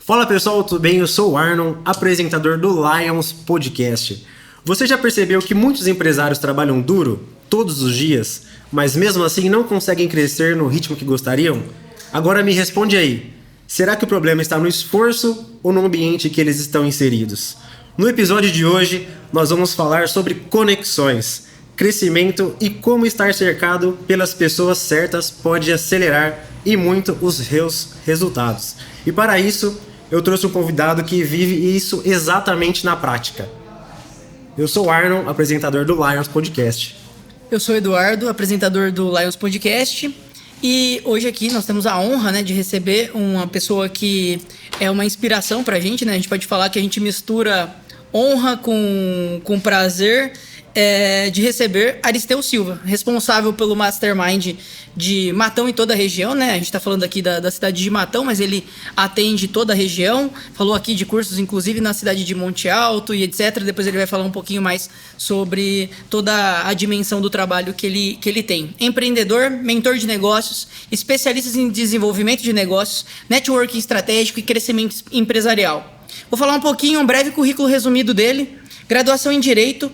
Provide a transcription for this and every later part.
Fala pessoal, tudo bem? Eu sou o Arnon, apresentador do Lions Podcast. Você já percebeu que muitos empresários trabalham duro todos os dias, mas mesmo assim não conseguem crescer no ritmo que gostariam? Agora me responde aí, será que o problema está no esforço ou no ambiente que eles estão inseridos? No episódio de hoje, nós vamos falar sobre conexões, crescimento e como estar cercado pelas pessoas certas pode acelerar e muito os seus resultados. E para isso, eu trouxe um convidado que vive isso exatamente na prática. Eu sou o Arnon, apresentador do Lions Podcast. Eu sou o Eduardo, apresentador do Lions Podcast. E hoje aqui nós temos a honra, de receber uma pessoa que é uma inspiração pra gente, A gente pode falar que a gente mistura honra com prazer de receber Aristeu Silva, responsável pelo Mastermind de Matão e toda a região, A gente está falando aqui da cidade de Matão, mas ele atende toda a região. Falou aqui de cursos, inclusive, na cidade de Monte Alto e etc. Depois ele vai falar um pouquinho mais sobre toda a dimensão do trabalho que ele tem. Empreendedor, mentor de negócios, especialista em desenvolvimento de negócios, networking estratégico e crescimento empresarial. Vou falar um breve currículo resumido dele. Graduação em Direito,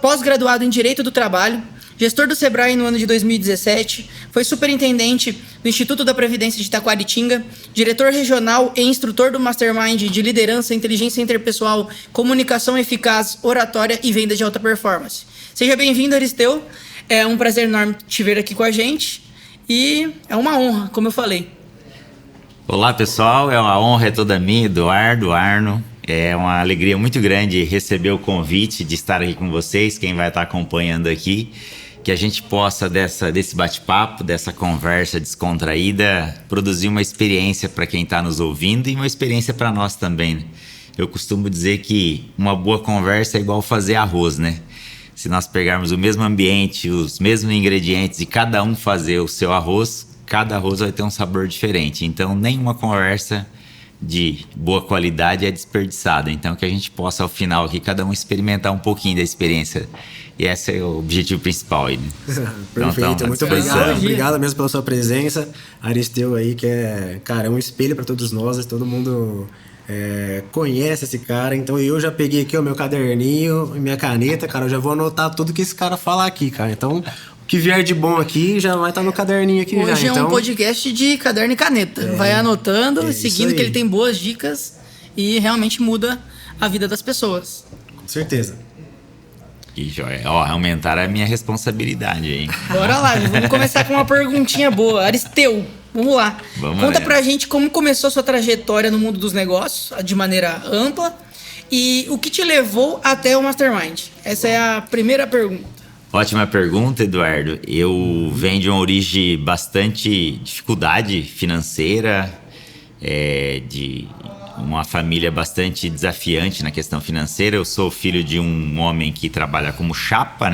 pós-graduado em Direito do Trabalho, gestor do Sebrae no ano de 2017, foi superintendente do Instituto da Previdência de Taquaritinga, diretor regional e instrutor do Mastermind de Liderança, Inteligência Interpessoal, Comunicação Eficaz, Oratória e Venda de Alta Performance. Seja bem-vindo, Aristeu. É um prazer enorme te ver aqui com a gente e é uma honra, como eu falei. Olá, pessoal. A honra é toda minha, Eduardo, Arno. É uma alegria muito grande receber o convite de estar aqui com vocês, quem vai estar acompanhando aqui, que a gente possa, desse bate-papo, dessa conversa descontraída, produzir uma experiência para quem está nos ouvindo e uma experiência para nós também. Eu costumo dizer que uma boa conversa é igual fazer arroz, Se nós pegarmos o mesmo ambiente, os mesmos ingredientes e cada um fazer o seu arroz, cada arroz vai ter um sabor diferente. Então, nenhuma conversa de boa qualidade é desperdiçada. Então, que a gente possa, ao final aqui, cada um experimentar um pouquinho da experiência. E esse é o objetivo principal aí, Perfeito, então, muito obrigado. Obrigado mesmo pela sua presença. Aristeu aí, que é um espelho para todos nós. Todo mundo conhece esse cara. Então, eu já peguei aqui o meu caderninho e minha caneta, cara. Eu já vou anotar tudo que esse cara fala aqui, cara. Então, o que vier de bom aqui já vai estar no caderninho aqui. Hoje já. É um podcast de caderno e caneta. Vai anotando, seguindo, que ele tem boas dicas e realmente muda a vida das pessoas. Com certeza. Que joia. Aumentaram a minha responsabilidade, hein? Bora lá, vamos começar com uma perguntinha boa. Aristeu, vamos lá. Conta pra gente como começou a sua trajetória no mundo dos negócios, de maneira ampla, e o que te levou até o Mastermind. Essa é a primeira pergunta. Ótima pergunta, Eduardo. Eu venho de uma origem bastante dificuldade financeira, de uma família bastante desafiante na questão financeira. Eu sou filho de um homem que trabalha como chapa,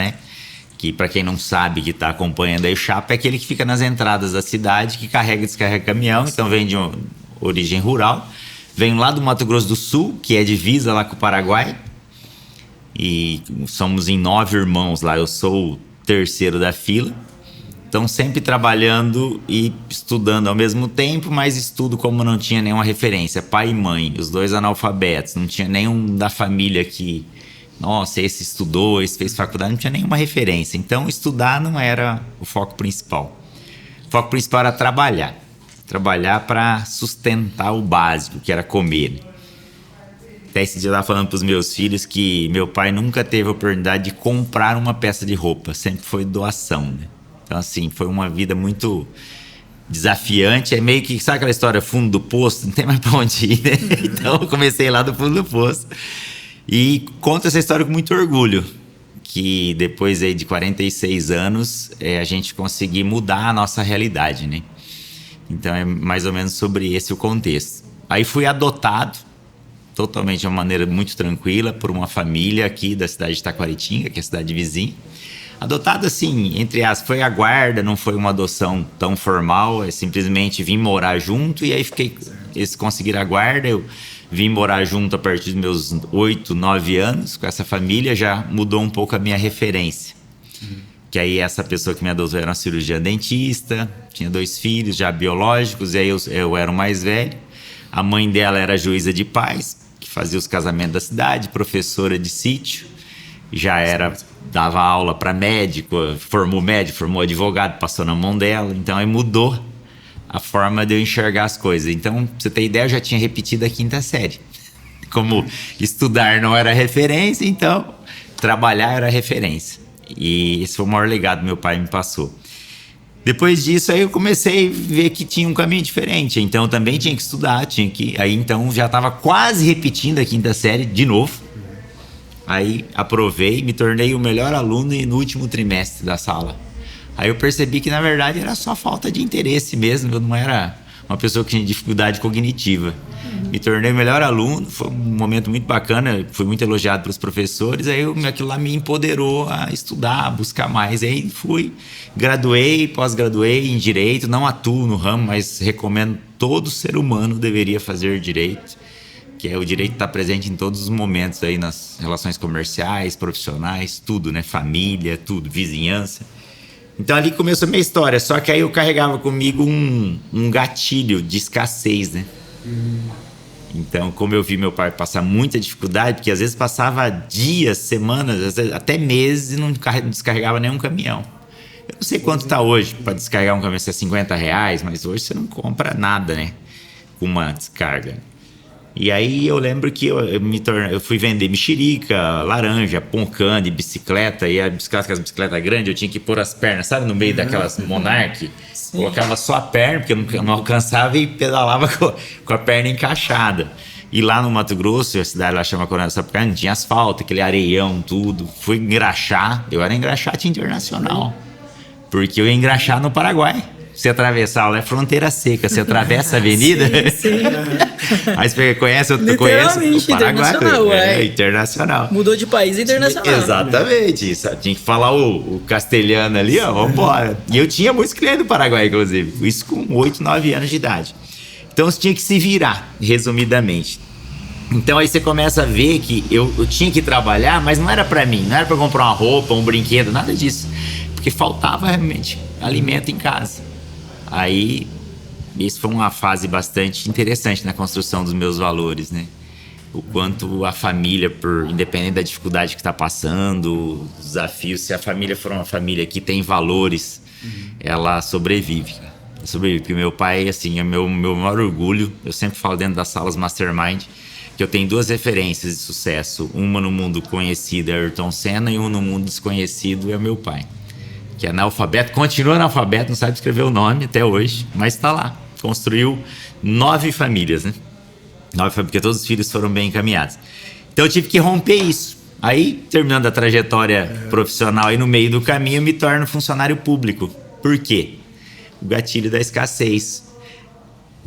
Que, para quem não sabe, que está acompanhando aí, o chapa é aquele que fica nas entradas da cidade, que carrega e descarrega caminhão. Então, vem de uma origem rural. Venho lá do Mato Grosso do Sul, que é divisa lá com o Paraguai. E somos em 9 irmãos lá, eu sou o terceiro da fila. Então, sempre trabalhando e estudando ao mesmo tempo, mas estudo como não tinha nenhuma referência. Pai e mãe, os dois analfabetos, não tinha nenhum da família que... Nossa, esse estudou, esse fez faculdade, não tinha nenhuma referência. Então, estudar não era o foco principal. O foco principal era trabalhar. Trabalhar para sustentar o básico, que era comer. Até esse dia eu estava falando para os meus filhos que meu pai nunca teve a oportunidade de comprar uma peça de roupa. Sempre foi doação, Então, assim, foi uma vida muito desafiante. É meio que, sabe aquela história, fundo do poço? Não tem mais para onde ir, Então, eu comecei lá do fundo do poço. E conto essa história com muito orgulho. Que depois aí de 46 anos, a gente conseguiu mudar a nossa realidade, Então, é mais ou menos sobre esse o contexto. Aí fui adotado, totalmente de uma maneira muito tranquila, por uma família aqui da cidade de Taquaritinga, que é a cidade vizinha. Adotado assim, entre aspas, foi a guarda, não foi uma adoção tão formal, simplesmente vim morar junto e aí eles conseguiram a guarda, eu vim morar junto a partir dos meus 8, 9 anos com essa família, já mudou um pouco a minha referência. Que aí essa pessoa que me adotou era uma cirurgiã dentista, tinha 2 filhos já biológicos, e aí eu era o mais velho. A mãe dela era juíza de paz, que fazia os casamentos da cidade, professora de sítio, dava aula para médico, formou advogado, passou na mão dela. Então aí mudou a forma de eu enxergar as coisas. Então, pra você ter ideia, eu já tinha repetido a 5ª série. Como estudar não era referência, então trabalhar era referência. E esse foi o maior legado que meu pai me passou. Depois disso, aí eu comecei a ver que tinha um caminho diferente. Então, eu também tinha que estudar, Aí, então, já estava quase repetindo a 5ª série de novo. Aí, aprovei, me tornei o melhor aluno no último trimestre da sala. Aí eu percebi que, na verdade, era só falta de interesse mesmo. Eu não era uma pessoa que tinha dificuldade cognitiva. Me tornei o melhor aluno, foi um momento muito bacana, fui muito elogiado pelos professores, aí aquilo lá me empoderou a estudar, a buscar mais. Aí fui, graduei, pós-graduei em Direito, não atuo no ramo, mas recomendo todo ser humano deveria fazer Direito, que é o direito estar presente em todos os momentos aí nas relações comerciais, profissionais, tudo, né? Família, tudo, vizinhança. Então ali começou a minha história, só que aí eu carregava comigo um gatilho de escassez, né? Então, como eu vi meu pai passar muita dificuldade, porque às vezes passava dias, semanas, às vezes até meses e não descarregava nenhum caminhão. Eu não sei quanto está hoje para descarregar um caminhão, se é R$50, mas hoje você não compra nada, né? Com uma descarga. E aí eu lembro que eu fui vender mexerica, laranja, poncã de bicicleta, e as bicicletas grandes eu tinha que pôr as pernas, sabe, no meio daquelas Monarch. Colocava só a perna, porque eu não alcançava, e pedalava com a perna encaixada. E lá no Mato Grosso, a cidade lá chama Coronel Sapucaí, não tinha asfalto, aquele areião, tudo. Fui engraxar, eu era engraxate internacional, porque eu ia engraxar no Paraguai. Você atravessar lá é fronteira seca, você atravessa a avenida. Sim. Aí você conhece o Paraguai, internacional. Mudou de país internacional. Exatamente. Isso. Tinha que falar o castelhano ali, ó, vambora. E eu tinha muitos clientes do Paraguai, inclusive. Isso com 8, 9 anos de idade. Então você tinha que se virar, resumidamente. Então aí você começa a ver que eu tinha que trabalhar, mas não era pra mim, não era pra comprar uma roupa, um brinquedo, nada disso. Porque faltava realmente alimento em casa. Aí, isso foi uma fase bastante interessante na construção dos meus valores, né? O quanto a família, independente da dificuldade que está passando, os desafios, se a família for uma família que tem valores, ela sobrevive. Porque meu pai, assim, é meu maior orgulho. Eu sempre falo dentro das salas Mastermind que eu tenho 2 referências de sucesso. Uma no mundo conhecido é Ayrton Senna e uma no mundo desconhecido é meu pai, que é analfabeto, continua analfabeto, não sabe escrever o nome até hoje, mas está lá. Construiu 9 famílias, né? 9 famílias, porque todos os filhos foram bem encaminhados. Então eu tive que romper isso. Aí, terminando a trajetória profissional, aí no meio do caminho eu me torno funcionário público. Por quê? O gatilho da escassez.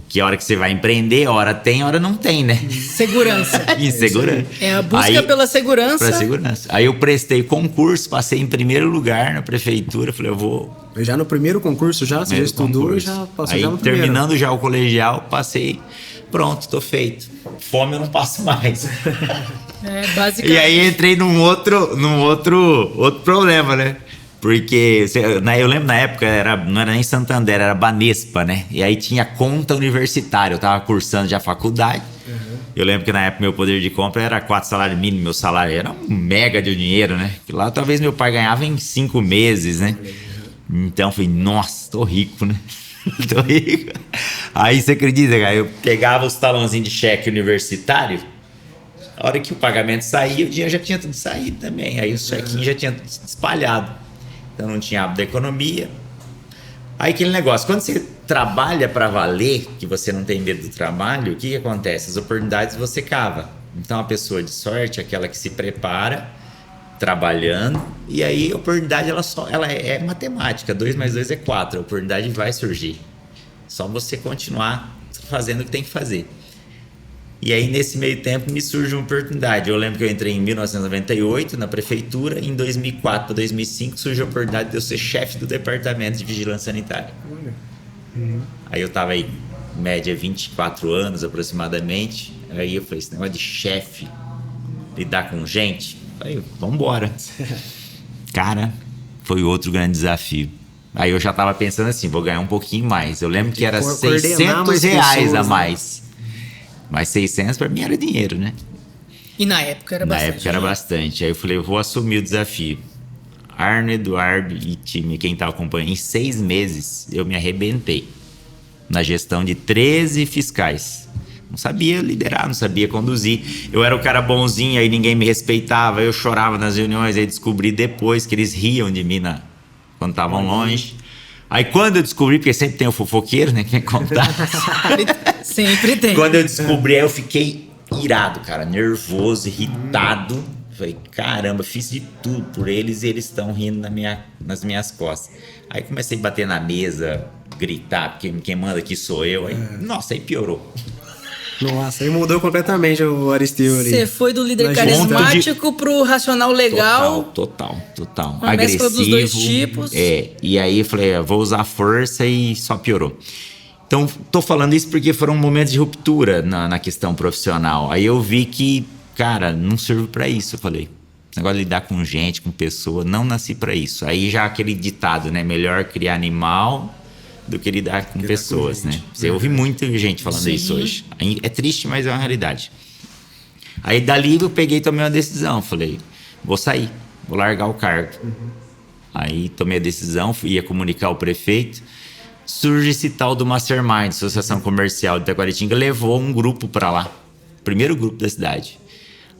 Que a hora que você vai empreender, hora tem, hora não tem, né? Segurança. Insegurança. É a busca pela segurança. Pra segurança. Aí eu prestei concurso, passei em primeiro lugar na prefeitura, falei, eu vou... Já no primeiro concurso, você já estudou e já passou. Aí, já no primeiro. Terminando já o colegial, passei, pronto, tô feito. Fome eu não passo mais. Basicamente. E aí entrei num outro problema, né? Porque eu lembro na época, não era nem Santander, era Banespa, né? E aí tinha conta universitária, eu tava cursando já faculdade. Eu lembro que na época meu poder de compra era 4 salários mínimos, meu salário era um mega de dinheiro, né? Que lá talvez meu pai ganhava em 5 meses, né? Então eu falei, nossa, tô rico, né? Tô rico. Aí você acredita, cara? Eu pegava os talãozinhos de cheque universitário, a hora que o pagamento saía, o dinheiro já tinha tudo saído também. Aí o chequinho já tinha espalhado. Então não tinha hábito da economia. Aí aquele negócio, quando você trabalha para valer, que você não tem medo do trabalho, o que acontece? As oportunidades você cava. Então a pessoa de sorte é aquela que se prepara, trabalhando, e aí a oportunidade ela é matemática, 2 mais 2 é 4, a oportunidade vai surgir. Só você continuar fazendo o que tem que fazer. E aí, nesse meio tempo, me surge uma oportunidade. Eu lembro que eu entrei em 1998 na prefeitura. Em 2004 para 2005 surgiu a oportunidade de eu ser chefe do departamento de vigilância sanitária. Aí eu estava aí, média, 24 anos aproximadamente. Aí eu falei, esse negócio de chefe, lidar com gente, aí, vamos embora. Cara, foi outro grande desafio. Aí eu já estava pensando assim, vou ganhar um pouquinho mais. Eu lembro que era R$600 a mais. Mas 600 para mim era dinheiro, né? E na época era bastante. Na época era bastante. Aí eu falei, eu vou assumir o desafio. Arno, Eduardo e time, quem tá acompanhando, em 6 meses eu me arrebentei na gestão de 13 fiscais. Não sabia liderar, não sabia conduzir. Eu era o cara bonzinho, aí ninguém me respeitava, eu chorava nas reuniões, aí descobri depois que eles riam de mim quando estavam longe. Aí quando eu descobri, porque sempre tem o fofoqueiro, né, que vem contar. Sempre tem. Quando eu descobri, aí eu fiquei irado, cara, nervoso, irritado. Falei, caramba, fiz de tudo por eles e eles estão rindo nas minhas costas. Aí comecei a bater na mesa, gritar, porque quem manda aqui sou eu. Aí, nossa, aí piorou. Nossa, aí mudou completamente o Aristeu ali. Você foi do líder Na carismático pro racional legal. Total. Uma Agressivo. mescla dos dois tipos. E aí eu falei, vou usar força e só piorou. Então, tô falando isso porque foram momentos de ruptura na questão profissional. Aí eu vi que, cara, não sirvo pra isso. Eu falei, negócio de lidar com gente, com pessoa, não nasci pra isso. Aí já aquele ditado, né? Melhor criar animal do que lidar com pessoas, né? Você ouve muita gente falando isso hoje. É triste, mas é uma realidade. Aí dali eu peguei e tomei uma decisão. Falei, vou sair, vou largar o cargo. Aí tomei a decisão, ia comunicar ao prefeito. Surge esse tal do Mastermind, Associação Comercial de Taquaritinga, levou um grupo para lá. Primeiro grupo da cidade.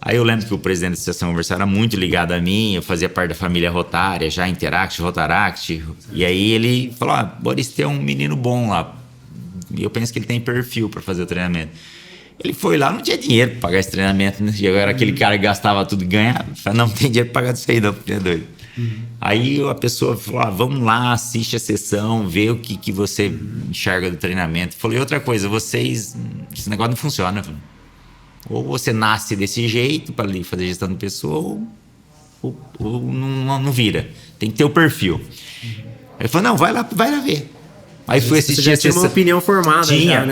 Aí eu lembro que o presidente da Associação Comercial era muito ligado a mim, eu fazia parte da família Rotária, já Interact, Rotaract. E aí ele falou, Boris, tem um menino bom lá. E eu penso que ele tem perfil para fazer o treinamento. Ele foi lá, não tinha dinheiro para pagar esse treinamento, né? E eu era aquele cara que gastava tudo e ganhava. Falei, não tem dinheiro para pagar isso aí não, porque é doido. Aí a pessoa falou, vamos lá, assiste a sessão, vê o que você enxerga do treinamento. Falei, outra coisa, esse negócio não funciona. Ou você nasce desse jeito para ali fazer gestão de pessoa, ou não vira. Tem que ter o perfil. Ele falou, não, vai lá ver. Aí fui assistir a sessão. Tinha uma opinião formada.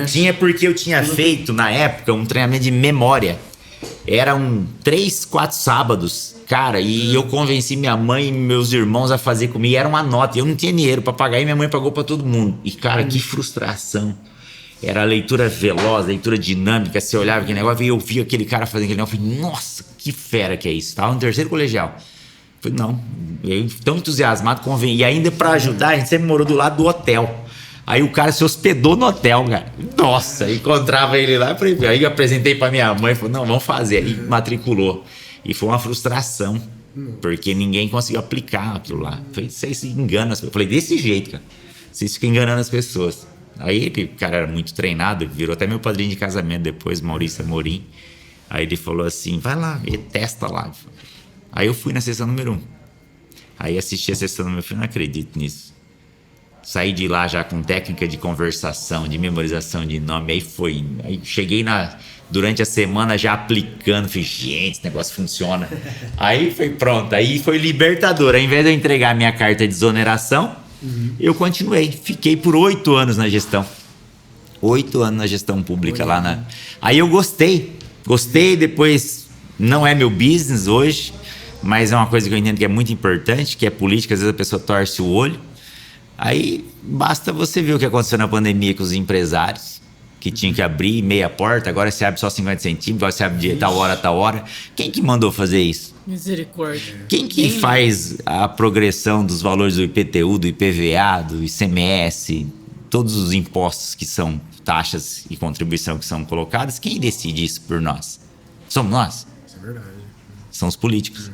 Tinha porque eu tinha feito, na época, um treinamento de memória. Eram 3, 4 sábados, cara, e eu convenci minha mãe e meus irmãos a fazer comigo. Era uma nota, eu não tinha dinheiro para pagar e minha mãe pagou para todo mundo. E, cara, que frustração. Era a leitura veloz, leitura dinâmica. Você olhava aquele negócio e eu via aquele cara fazendo aquele negócio. Eu falei, nossa, que fera que é isso. Tava no 3º colegial. Eu falei, não. E aí, tão entusiasmado, convém. E ainda para ajudar, a gente sempre morou do lado do hotel. Aí o cara se hospedou no hotel, cara. Nossa, encontrava ele lá. Aí eu apresentei pra minha mãe. Falei, não, vamos fazer. Aí matriculou. E foi uma frustração. Porque ninguém conseguiu aplicar aquilo lá. Falei, vocês se enganam. Eu falei, desse jeito, cara. Vocês ficam enganando as pessoas. Aí ele, o cara era muito treinado, virou até meu padrinho de casamento depois, Maurício Amorim. Aí ele falou assim, vai lá, testa lá. Aí eu fui na sessão número 1. Aí assisti a sessão número 1, falei, não acredito nisso. Saí de lá já com técnica de conversação, de memorização de nome. Aí cheguei durante a semana já aplicando. Falei, gente, esse negócio funciona. Aí foi pronto, aí foi libertador. Ao invés de eu entregar a minha carta de exoneração, eu continuei. Fiquei por 8 anos na gestão. 8 anos na gestão pública lá. Aí eu gostei. Depois não é meu business hoje, mas é uma coisa que eu entendo que é muito importante, que é política. Às vezes a pessoa torce o olho. Aí basta você ver o que aconteceu na pandemia com os empresários, que tinham que abrir meia porta, agora você abre só 50 centímetros, agora você abre de tal hora. Quem que mandou fazer isso? Misericórdia. Quem que faz a progressão dos valores do IPTU, do IPVA, do ICMS, todos os impostos que são taxas e contribuição que são colocadas? Quem decide isso por nós? Somos nós? Isso é verdade. São os políticos.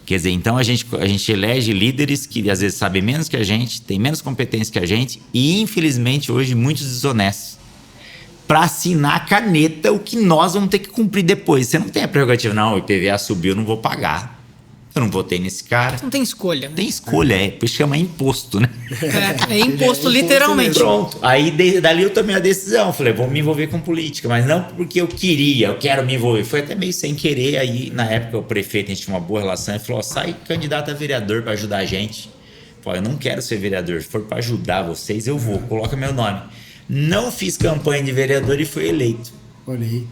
Quer dizer, então a gente elege líderes que às vezes sabem menos que a gente, têm menos competência que a gente e, infelizmente, hoje muitos desonestos. Para assinar a caneta o que nós vamos ter que cumprir depois. Você não tem a prerrogativa, não, o IPVA subiu, eu não vou pagar. Eu não votei nesse cara. Não tem escolha. Né? Tem escolha, por isso chama imposto, né? É imposto literalmente. Pronto. Aí dali eu tomei a decisão. Falei, vou me envolver com política, mas não porque eu quero me envolver. Foi até meio sem querer. Aí, na época, o prefeito, a gente tinha uma boa relação. Ele falou, sai candidato a vereador para ajudar a gente. Falei, eu não quero ser vereador. Se for para ajudar vocês, eu vou. Coloca meu nome. Não fiz campanha de vereador e fui eleito. Olha aí.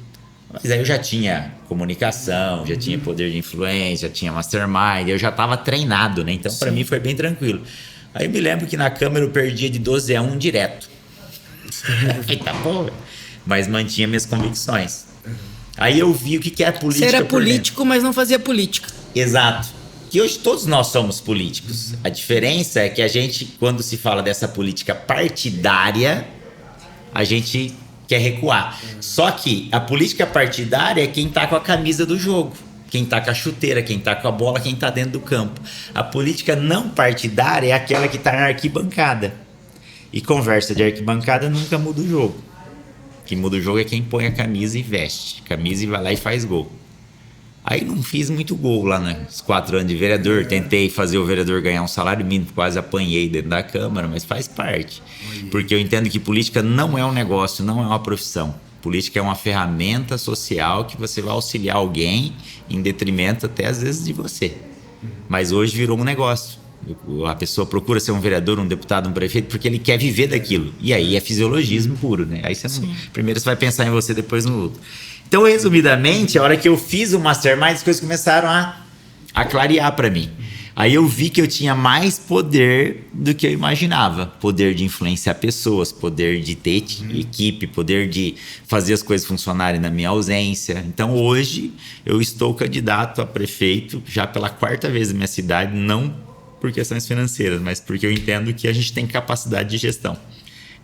Mas aí eu já tinha comunicação, já tinha poder de influência, já tinha mastermind, eu já estava treinado, né? Então, para mim, foi bem tranquilo. Aí eu me lembro que na Câmara eu perdia de 12-1 direto. Eita porra! Mas mantinha minhas convicções. Aí eu vi o que é a política. Você era político, mas não fazia política. Exato. Que hoje todos nós somos políticos. A diferença é que a gente, quando se fala dessa política partidária, a gente quer recuar. Só que a política partidária é quem tá com a camisa do jogo, quem tá com a chuteira, quem tá com a bola, quem tá dentro do campo. A política não partidária é aquela que tá na arquibancada. E conversa de arquibancada nunca muda o jogo. Quem muda o jogo é quem põe a camisa e veste. Camisa e vai lá e faz gol. Aí não fiz muito gol lá nos 4 anos de vereador. Tentei fazer o vereador ganhar um salário mínimo, quase apanhei dentro da Câmara, mas faz parte. Porque eu entendo que política não é um negócio, não é uma profissão. Política é uma ferramenta social que você vai auxiliar alguém em detrimento até às vezes de você. Mas hoje virou um negócio. A pessoa procura ser um vereador, um deputado, um prefeito porque ele quer viver daquilo. E aí é fisiologismo puro, né? Aí você não, primeiro você vai pensar em você, depois no outro. Então, resumidamente, a hora que eu fiz o Mastermind, as coisas começaram a clarear para mim. Aí eu vi que eu tinha mais poder do que eu imaginava. Poder de influenciar pessoas, poder de ter equipe, poder de fazer as coisas funcionarem na minha ausência. Então, hoje, eu estou candidato a prefeito já pela 4ª vez na minha cidade, não por questões financeiras, mas porque eu entendo que a gente tem capacidade de gestão.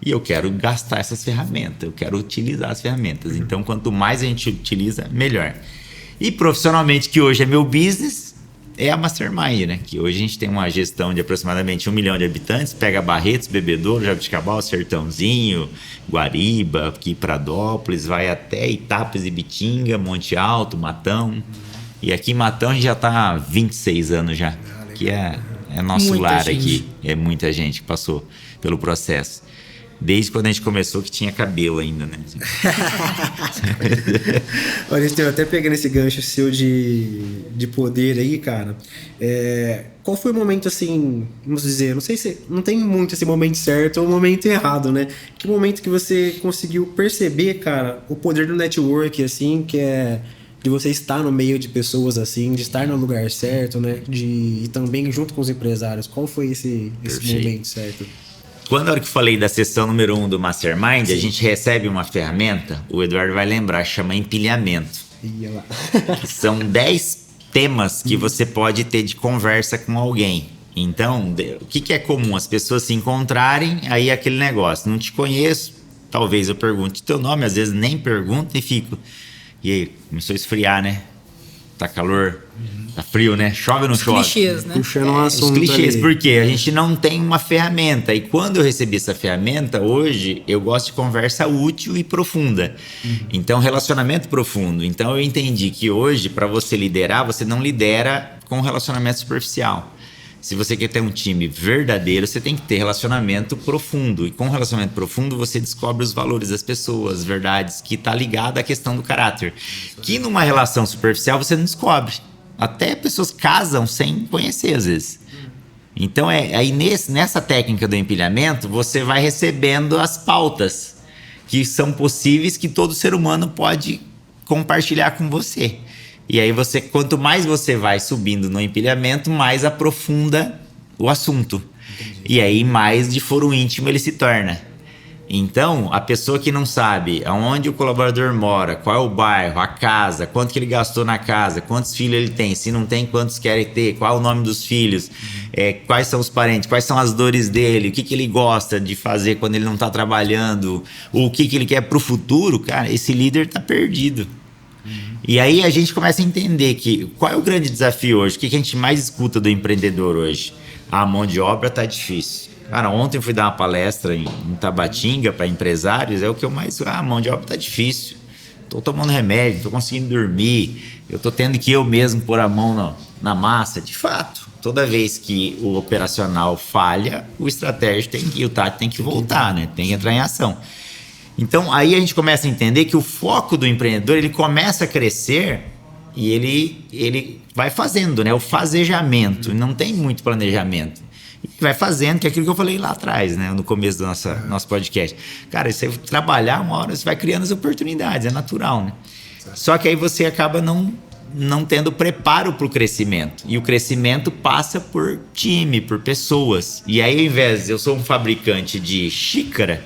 E eu quero gastar essas ferramentas, eu quero utilizar as ferramentas. Então, quanto mais a gente utiliza, melhor. E profissionalmente, que hoje é meu business, é a Mastermind, né? Que hoje a gente tem uma gestão de aproximadamente 1 milhão de habitantes, pega Barretos, Bebedouro, Jabuticabal, Sertãozinho, Guariba, aqui Pradópolis, vai até Itápolis e Bitinga, Monte Alto, Matão. E aqui em Matão a gente já está há 26 anos já, que é nosso Muita lar gente. aqui. É muita gente que passou pelo processo. Desde quando a gente começou que tinha cabelo ainda, né? Olha, Estevão, até pegando esse gancho seu de poder aí, cara, qual foi o momento, assim, vamos dizer, não sei se não tem muito esse momento certo ou o momento errado, né? Que momento que você conseguiu perceber, cara, o poder do network, assim, que é de você estar no meio de pessoas, assim, de estar no lugar certo, né? E também junto com os empresários. Qual foi esse momento certo? Quando a hora que eu falei da sessão número 1 do Mastermind, a gente recebe uma ferramenta, o Eduardo vai lembrar, chama empilhamento. Ia lá. Que são 10 temas que você pode ter de conversa com alguém. Então, o que é comum? As pessoas se encontrarem, aí é aquele negócio, não te conheço, talvez eu pergunte teu nome, às vezes nem pergunto e fico. E aí, começou a esfriar, né? Tá calor, tá frio, né? Chove ou não chove? Clichês, né? Puxando um assunto Os clichês, ali. porque a gente não tem uma ferramenta. E quando eu recebi essa ferramenta, hoje eu gosto de conversa útil e profunda. Então, relacionamento profundo. Então, eu entendi que hoje, para você liderar, você não lidera com relacionamento superficial. Se você quer ter um time verdadeiro, você tem que ter relacionamento profundo. E com relacionamento profundo, você descobre os valores das pessoas, verdades, que está ligado à questão do caráter. Que numa relação superficial você não descobre. Até pessoas casam sem conhecer, às vezes. Então, aí nessa técnica do empilhamento, você vai recebendo as pautas que são possíveis, que todo ser humano pode compartilhar com você. E aí, quanto mais você vai subindo no empilhamento, mais aprofunda o assunto. Entendi. E aí, mais de foro íntimo ele se torna. Então, a pessoa que não sabe aonde o colaborador mora, qual é o bairro, a casa, quanto que ele gastou na casa, quantos filhos ele tem, se não tem, quantos querem ter, qual é o nome dos filhos, quais são os parentes, quais são as dores dele, o que ele gosta de fazer quando ele não está trabalhando, o que ele quer para o futuro, cara, esse líder está perdido. E aí a gente começa a entender qual é o grande desafio hoje, o que a gente mais escuta do empreendedor hoje? A mão de obra tá difícil. Cara, ontem eu fui dar uma palestra em Tabatinga para empresários, é o que eu mais... a mão de obra tá difícil. Tô tomando remédio, tô conseguindo dormir, eu tô tendo que eu mesmo pôr a mão na massa. De fato, toda vez que o operacional falha, o estratégico o tático tem que voltar, né? Tem que entrar em ação. Então, aí a gente começa a entender que o foco do empreendedor, ele começa a crescer e ele vai fazendo, né? O fazejamento, não tem muito planejamento. E vai fazendo, que é aquilo que eu falei lá atrás, né? No começo do nosso podcast. Cara, você trabalhar uma hora, você vai criando as oportunidades, é natural, né? Só que aí você acaba não tendo preparo para o crescimento. E o crescimento passa por time, por pessoas. E aí, ao invés de eu sou um fabricante de xícara...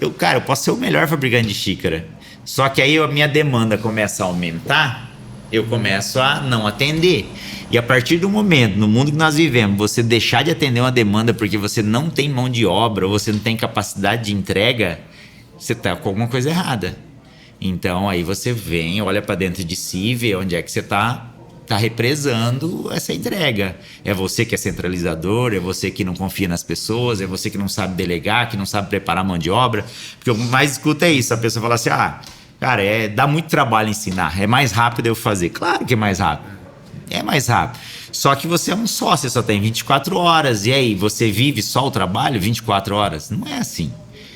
Eu posso ser o melhor fabricante de xícara, Só que aí a minha demanda começa a aumentar, eu começo a não atender. E a partir do momento, no mundo que nós vivemos, você deixar de atender uma demanda porque você não tem mão de obra ou você não tem capacidade de entrega, você está com alguma coisa errada. Então aí você vem, olha para dentro de si e vê onde é que você está represando essa entrega. É você que é centralizador, é você que não confia nas pessoas, é você que não sabe delegar, que não sabe preparar mão de obra. Porque o mais escuta é isso, a pessoa fala assim, cara, dá muito trabalho ensinar, é mais rápido eu fazer. Claro que é mais rápido. É mais rápido. Só que você é um só, você só tem 24 horas. E aí, você vive só o trabalho 24 horas? Não é assim.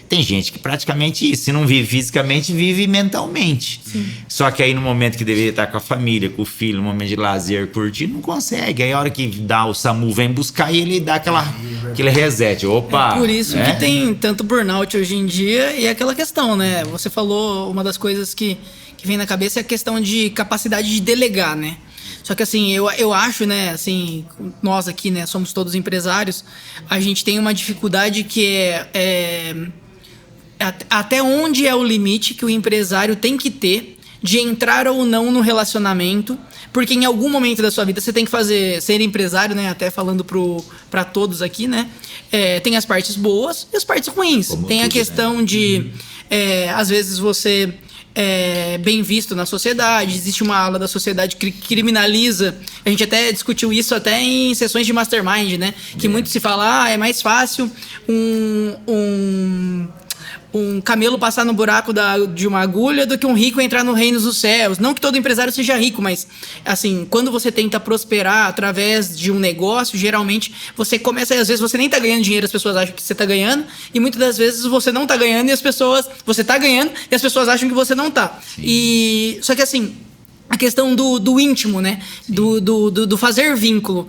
Tem gente que praticamente isso. Se não vive fisicamente, vive mentalmente. Sim. Só que aí no momento que deveria estar com a família, com o filho, no momento de lazer, curtir, não consegue. Aí a hora que dá o SAMU vem buscar e ele dá aquele reset. Opa! É por isso que tem tanto burnout hoje em dia e aquela questão, né? Você falou, uma das coisas que vem na cabeça é a questão de capacidade de delegar, né? Só que assim, eu acho, né, assim, nós aqui, né, somos todos empresários, a gente tem uma dificuldade que até onde é o limite que o empresário tem que ter de entrar ou não no relacionamento, porque em algum momento da sua vida você tem que ser empresário, né, até falando para todos aqui, né, tem as partes boas e as partes ruins. Como tem tudo, a questão, né, de, às vezes você bem visto na sociedade, existe uma ala da sociedade que criminaliza, a gente até discutiu isso até em sessões de mastermind, né, que muito se fala, é mais fácil um camelo passar no buraco de uma agulha do que um rico entrar no reino dos céus. Não que todo empresário seja rico, mas assim, quando você tenta prosperar através de um negócio, geralmente você começa, às vezes você nem tá ganhando dinheiro, as pessoas acham que você tá ganhando, e muitas das vezes você não tá ganhando você tá ganhando e as pessoas acham que você não tá. E só que assim, a questão do íntimo, né? Do fazer vínculo.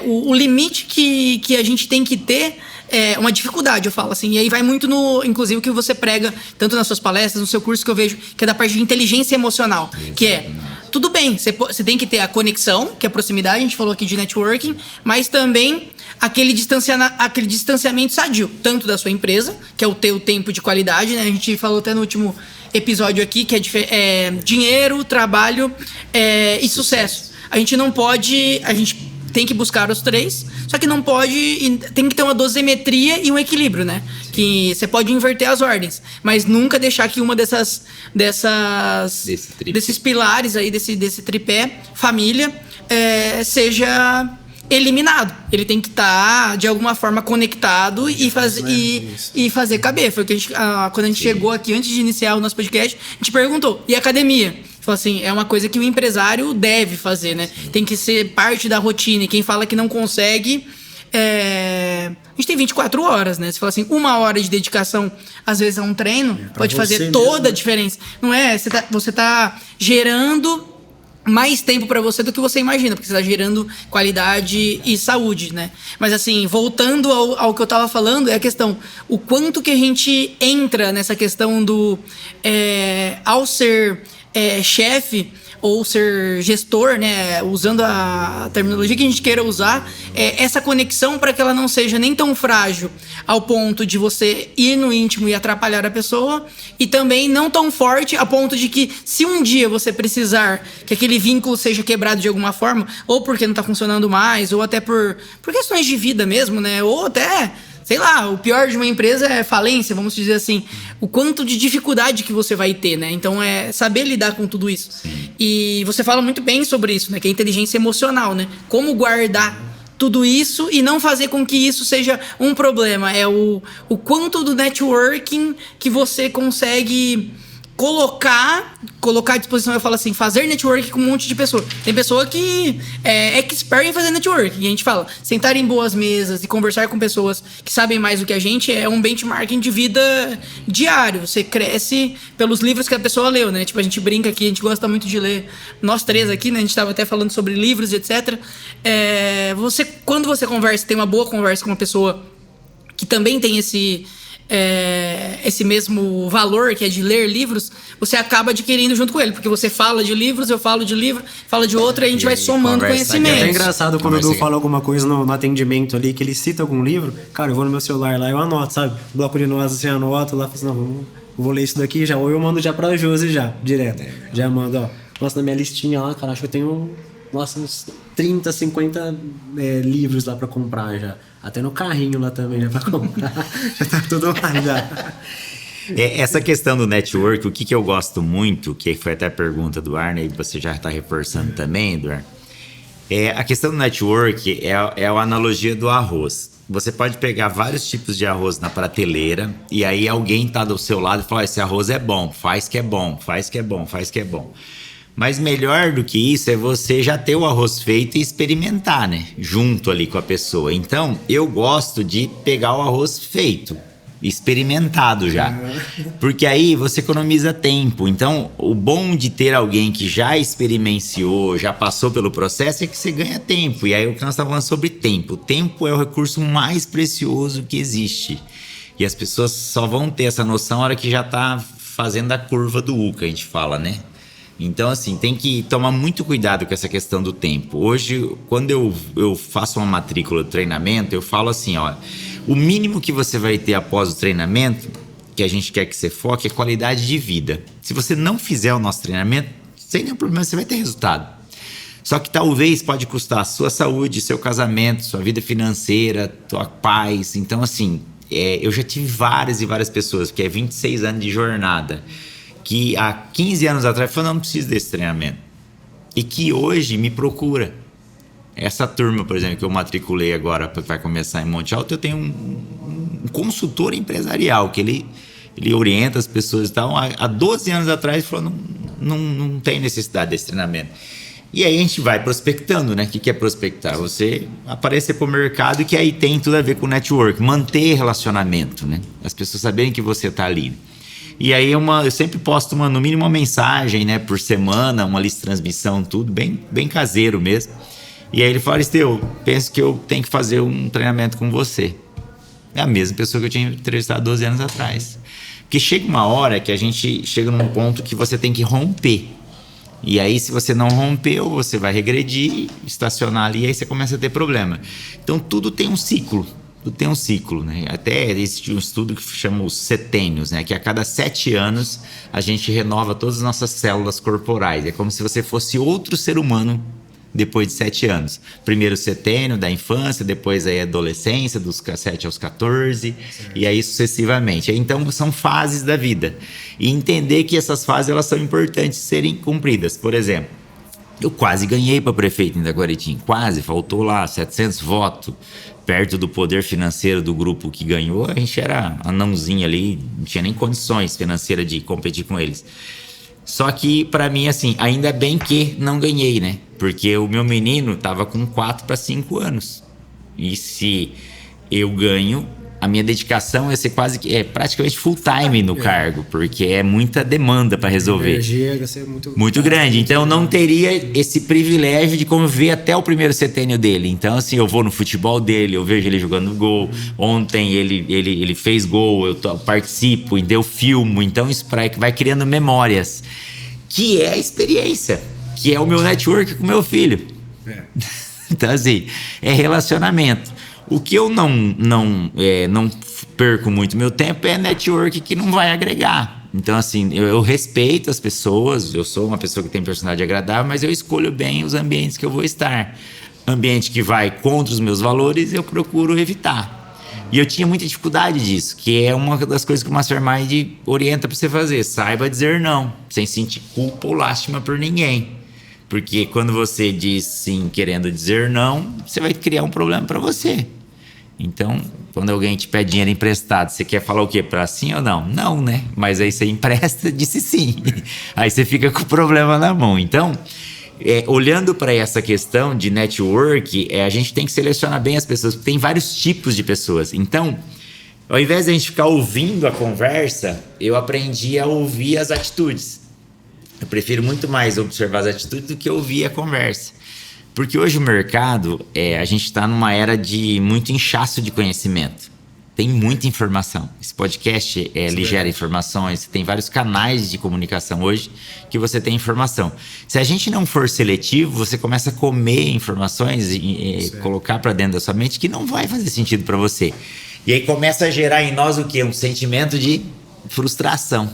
O limite que a gente tem que ter é uma dificuldade, eu falo assim. E aí vai muito inclusive, o que você prega, tanto nas suas palestras, no seu curso, que eu vejo, que é da parte de inteligência emocional. Que tudo bem, você tem que ter a conexão, que é a proximidade, a gente falou aqui de networking, mas também aquele distanciamento sadio, tanto da sua empresa, que é o teu tempo de qualidade, né? A gente falou até no último episódio aqui, que é dinheiro, trabalho e sucesso. A gente tem que buscar os três, só que não pode, tem que ter uma dosimetria e um equilíbrio, né? Sim. Que você pode inverter as ordens, mas nunca deixar que uma desses pilares aí, desse tripé, família, seja eliminado. Ele tem que estar de alguma forma conectado e fazer caber. Foi o que quando a gente chegou aqui, antes de iniciar o nosso podcast, a gente perguntou, e a academia? Falou assim, é uma coisa que o empresário deve fazer, né? Tem que ser parte da rotina. E quem fala que não consegue, a gente tem 24 horas, né? Você fala assim, 1 hora de dedicação, às vezes, a um treino, pode fazer toda a diferença. Não é? Você tá gerando mais tempo para você do que você imagina, porque você tá gerando qualidade e saúde, né? Mas assim, voltando ao que eu tava falando, é a questão, o quanto que a gente entra nessa questão do ao ser chefe ou ser gestor, né, usando a terminologia que a gente queira usar, essa conexão para que ela não seja nem tão frágil ao ponto de você ir no íntimo e atrapalhar a pessoa, e também não tão forte a ponto de que, se um dia você precisar que aquele vínculo seja quebrado de alguma forma, ou porque não está funcionando mais, ou até por questões de vida mesmo, né, ou até, sei lá, o pior de uma empresa é falência, vamos dizer assim. O quanto de dificuldade que você vai ter, né? Então, é saber lidar com tudo isso. Sim. E você fala muito bem sobre isso, né? Que é a inteligência emocional, né? Como guardar tudo isso e não fazer com que isso seja um problema. É o quanto do networking que você consegue colocar à disposição. Eu falo assim, fazer network com um monte de pessoa. Tem pessoa que é expert em fazer network, e a gente fala, sentar em boas mesas e conversar com pessoas que sabem mais do que a gente é um benchmarking de vida diário. Você cresce pelos livros que a pessoa leu, né? Tipo, a gente brinca aqui, a gente gosta muito de ler, nós três aqui, né? A gente estava até falando sobre livros e etc. Quando você conversa, tem uma boa conversa com uma pessoa que também tem esse mesmo valor, que é de ler livros, você acaba adquirindo junto com ele, porque você fala de livros, eu falo de livro, fala de outro, e a gente vai somando conhecimento. É engraçado quando o Edu fala alguma coisa no atendimento ali, que ele cita algum livro, cara, eu vou no meu celular lá, eu anoto, sabe? Bloco de notas, assim, anoto lá, faço, não, vou ler isso daqui já, ou eu mando já pra Josi já, direto. Já mando, ó. Nossa, na minha listinha lá, cara, acho que eu tenho, nossa, uns 30, 50 livros lá pra comprar já. Até no carrinho lá também, já pra comprar. Já tá tudo lá já. Essa questão do network, o que eu gosto muito, que foi até a pergunta do Arne, e você já está reforçando também, Eduardo, a questão do network é a analogia do arroz. Você pode pegar vários tipos de arroz na prateleira e aí alguém está do seu lado e fala, esse arroz é bom, faz que é bom, faz que é bom, faz que é bom. Mas melhor do que isso é você já ter o arroz feito e experimentar, né? Junto ali com a pessoa. Então, eu gosto de pegar o arroz feito, experimentado já. Porque aí você economiza tempo. Então, o bom de ter alguém que já experienciou, já passou pelo processo, é que você ganha tempo. E aí o que nós estamos falando sobre tempo. O tempo é o recurso mais precioso que existe. E as pessoas só vão ter essa noção na hora que já está fazendo a curva do U, que a gente fala, né? Então, assim, tem que tomar muito cuidado com essa questão do tempo. Hoje, quando eu faço uma matrícula de treinamento, eu falo assim, ó, o mínimo que você vai ter após o treinamento, que a gente quer que você foque, é qualidade de vida. Se você não fizer o nosso treinamento, sem nenhum problema, você vai ter resultado. Só que talvez pode custar a sua saúde, seu casamento, sua vida financeira, tua paz. Então, assim, eu já tive várias e várias pessoas, que é 26 anos de jornada, que há 15 anos atrás falaram, não preciso desse treinamento. E que hoje me procura. Essa turma, por exemplo, que eu matriculei agora, que vai começar em Monte Alto, eu tenho um consultor empresarial, que ele orienta as pessoas e tal. Há 12 anos atrás ele falou, não tem necessidade desse treinamento. E aí a gente vai prospectando, né? O que é prospectar? Você aparecer para o mercado, que aí tem tudo a ver com network, manter relacionamento, né? As pessoas saberem que você está ali. E aí eu sempre posto no mínimo uma mensagem, né, por semana, uma lista de transmissão, tudo bem caseiro mesmo. E aí ele fala, Esteu, penso que eu tenho que fazer um treinamento com você. É a mesma pessoa que eu tinha entrevistado 12 anos atrás. Porque chega uma hora que a gente chega num ponto que você tem que romper. E aí, se você não rompeu, você vai regredir, estacionar ali, e aí você começa a ter problema. Então, tudo tem um ciclo. Tudo tem um ciclo, né? Até existe um estudo que chama os setênios, né? Que a cada 7 anos a gente renova todas as nossas células corporais. É como se você fosse outro ser humano depois de 7 anos. Primeiro o setênio da infância, depois aí a adolescência, dos 7 aos 14, certo. E aí sucessivamente. Então são fases da vida. E entender que essas fases elas são importantes serem cumpridas. Por exemplo, eu quase ganhei para prefeito em Itaguaretim, quase, faltou lá 700 votos. Perto do poder financeiro do grupo que ganhou, a gente era anãozinho ali, não tinha nem condições financeiras de competir com eles. Só que, para mim, assim, ainda bem que não ganhei, né? Porque o meu menino tava com 4 para 5 anos. E se eu ganho, a minha dedicação ia ser praticamente full time no cargo, porque é muita demanda para resolver. A energia ia ser muito grande. Então eu não teria esse privilégio de conviver até o primeiro setênio dele. Então, assim, eu vou no futebol dele, eu vejo ele jogando gol. Ontem ele fez gol, eu participo, eu filmo. Então isso vai criando memórias, que é a experiência, que é o meu network com meu filho. Então, assim, é relacionamento. O que eu não perco muito meu tempo é network que não vai agregar. Então, assim, eu respeito as pessoas, eu sou uma pessoa que tem personalidade agradável, mas eu escolho bem os ambientes que eu vou estar. Ambiente que vai contra os meus valores, eu procuro evitar. E eu tinha muita dificuldade disso, que é uma das coisas que o Mastermind orienta para você fazer. Saiba dizer não, sem sentir culpa ou lástima por ninguém. Porque quando você diz sim querendo dizer não, você vai criar um problema para você. Então, quando alguém te pede dinheiro emprestado, você quer falar o quê? Para sim ou não? Não, né? Mas aí você empresta, disse sim. Aí você fica com o problema na mão. Então, olhando para essa questão de network, a gente tem que selecionar bem as pessoas, porque tem vários tipos de pessoas. Então, ao invés de a gente ficar ouvindo a conversa, eu aprendi a ouvir as atitudes. Eu prefiro muito mais observar as atitudes do que ouvir a conversa. Porque hoje o mercado, a gente está numa era de muito inchaço de conhecimento. Tem muita informação. Esse podcast lhe gera informações. Tem vários canais de comunicação hoje que você tem informação. Se a gente não for seletivo, você começa a comer informações e colocar para dentro da sua mente que não vai fazer sentido para você. E aí começa a gerar em nós o quê? Um sentimento de frustração.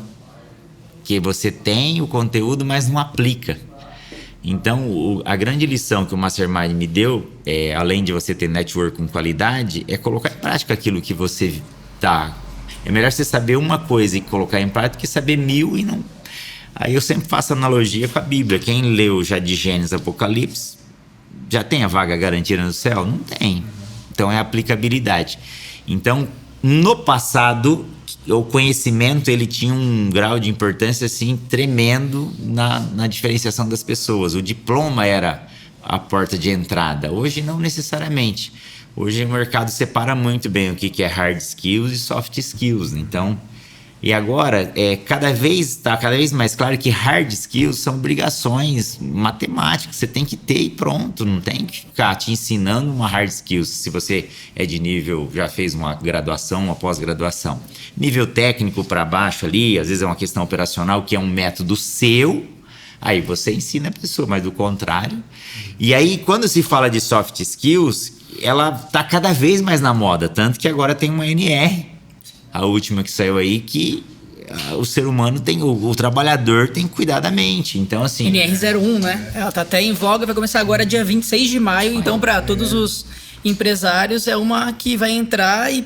Que você tem o conteúdo, mas não aplica. Então, a grande lição que o Mastermind me deu, além de você ter network com qualidade, é colocar em prática aquilo que você tá. É melhor você saber uma coisa e colocar em prática que saber 1000 e não. Aí eu sempre faço analogia com a Bíblia. Quem leu já de Gênesis, Apocalipse, já tem a vaga garantida no céu? Não tem. Então é aplicabilidade. Então, no passado, o conhecimento ele tinha um grau de importância assim tremendo na diferenciação das pessoas. O diploma era a porta de entrada. Hoje não necessariamente. Hoje o mercado separa muito bem o que é hard skills e soft skills. Então, e agora cada vez mais claro que hard skills são obrigações matemáticas. Você tem que ter e pronto. Não tem que ficar te ensinando uma hard skills. Se você é de nível, já fez uma graduação, uma pós-graduação. Nível técnico para baixo ali, às vezes é uma questão operacional que é um método seu. Aí você ensina a pessoa, mas do contrário. E aí, quando se fala de soft skills, ela está cada vez mais na moda. Tanto que agora tem uma NR. A última que saiu aí, que o ser humano tem, o trabalhador tem que cuidar da mente. Então, assim. NR01, né? Ela tá até em voga, vai começar agora dia 26 de maio. Então, para todos os empresários, é uma que vai entrar e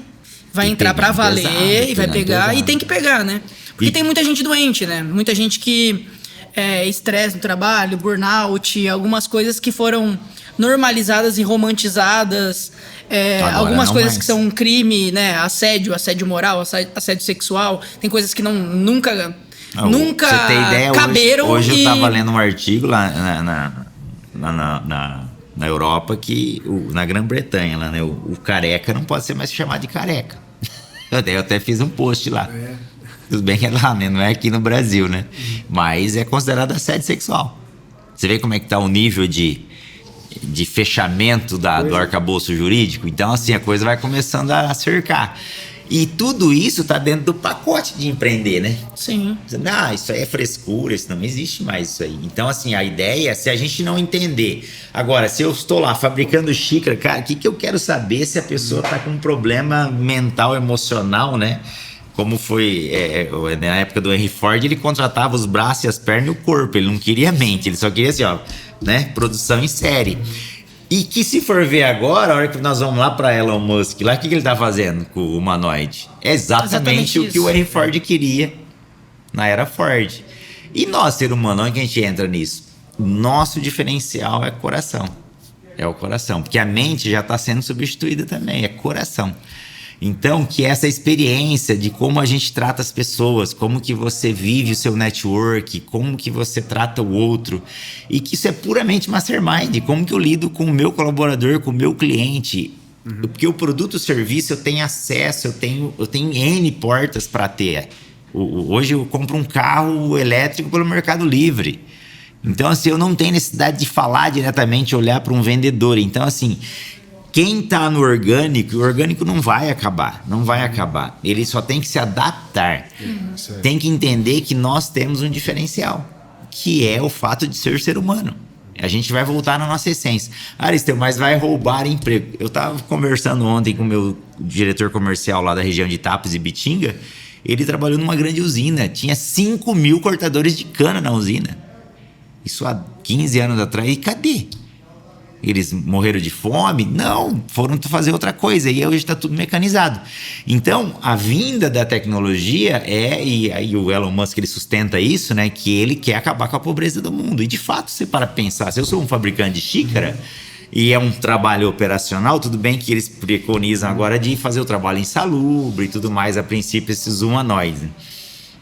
vai entrar para valer pesado, e vai pegar. Pesado. E tem que pegar, né? Porque tem muita gente doente, né? Muita gente que estresse no trabalho, burnout, algumas coisas que foram normalizadas e romantizadas. Algumas coisas que são um crime, né? Assédio moral, assédio sexual. Tem coisas que nunca você tem ideia, caberam. Hoje eu tava lendo um artigo lá na Europa que na Grã-Bretanha, lá, né, o careca não pode ser mais chamado de careca. Eu até fiz um post lá. Tudo bem que é lá, né? Não é aqui no Brasil, né? Mas é considerado assédio sexual. Você vê como é que tá o nível de fechamento do arcabouço jurídico. Então, assim, a coisa vai começando a cercar. E tudo isso tá dentro do pacote de empreender, né? Sim. Isso aí é frescura, isso não existe mais isso aí. Então, assim, a ideia, se a gente não entender... Agora, se eu estou lá fabricando xícara, cara, o que eu quero saber se a pessoa tá com um problema mental, emocional, né? Como foi na época do Henry Ford, ele contratava os braços e as pernas e o corpo. Ele não queria a mente, ele só queria assim, né? Produção em série. E que se for ver agora, a hora que nós vamos lá para Elon Musk, lá o que ele tá fazendo com o humanoide? É exatamente o que o Henry Ford queria na era Ford. E nós, ser humano, onde que a gente entra nisso? Nosso diferencial é coração. É o coração, porque a mente já está sendo substituída também, é coração. Então, que essa experiência de como a gente trata as pessoas, como que você vive o seu network, como que você trata o outro, e que isso é puramente mastermind, como que eu lido com o meu colaborador, com o meu cliente, porque o produto ou serviço eu tenho acesso, eu tenho N portas para ter. Hoje eu compro um carro elétrico pelo Mercado Livre. Então, assim, eu não tenho necessidade de falar diretamente, olhar para um vendedor. Então, assim... Quem está no orgânico, o orgânico não vai acabar. Ele só tem que se adaptar. Tem que entender que nós temos um diferencial, que é o fato de ser humano. A gente vai voltar na nossa essência. Aristeu, mas vai roubar emprego. Eu estava conversando ontem com o meu diretor comercial lá da região de Tapes e Bitinga. Ele trabalhou numa grande usina. Tinha 5.000 cortadores de cana na usina. Isso há 15 anos atrás. E cadê? Eles morreram de fome? Não, foram fazer outra coisa. E hoje está tudo mecanizado. Então, a vinda da tecnologia e aí o Elon Musk ele sustenta isso, né? Que ele quer acabar com a pobreza do mundo. E de fato, você para pensar, se eu sou um fabricante de xícara e é um trabalho operacional, tudo bem que eles preconizam agora de fazer o trabalho insalubre e tudo mais, a princípio, esses humanoides.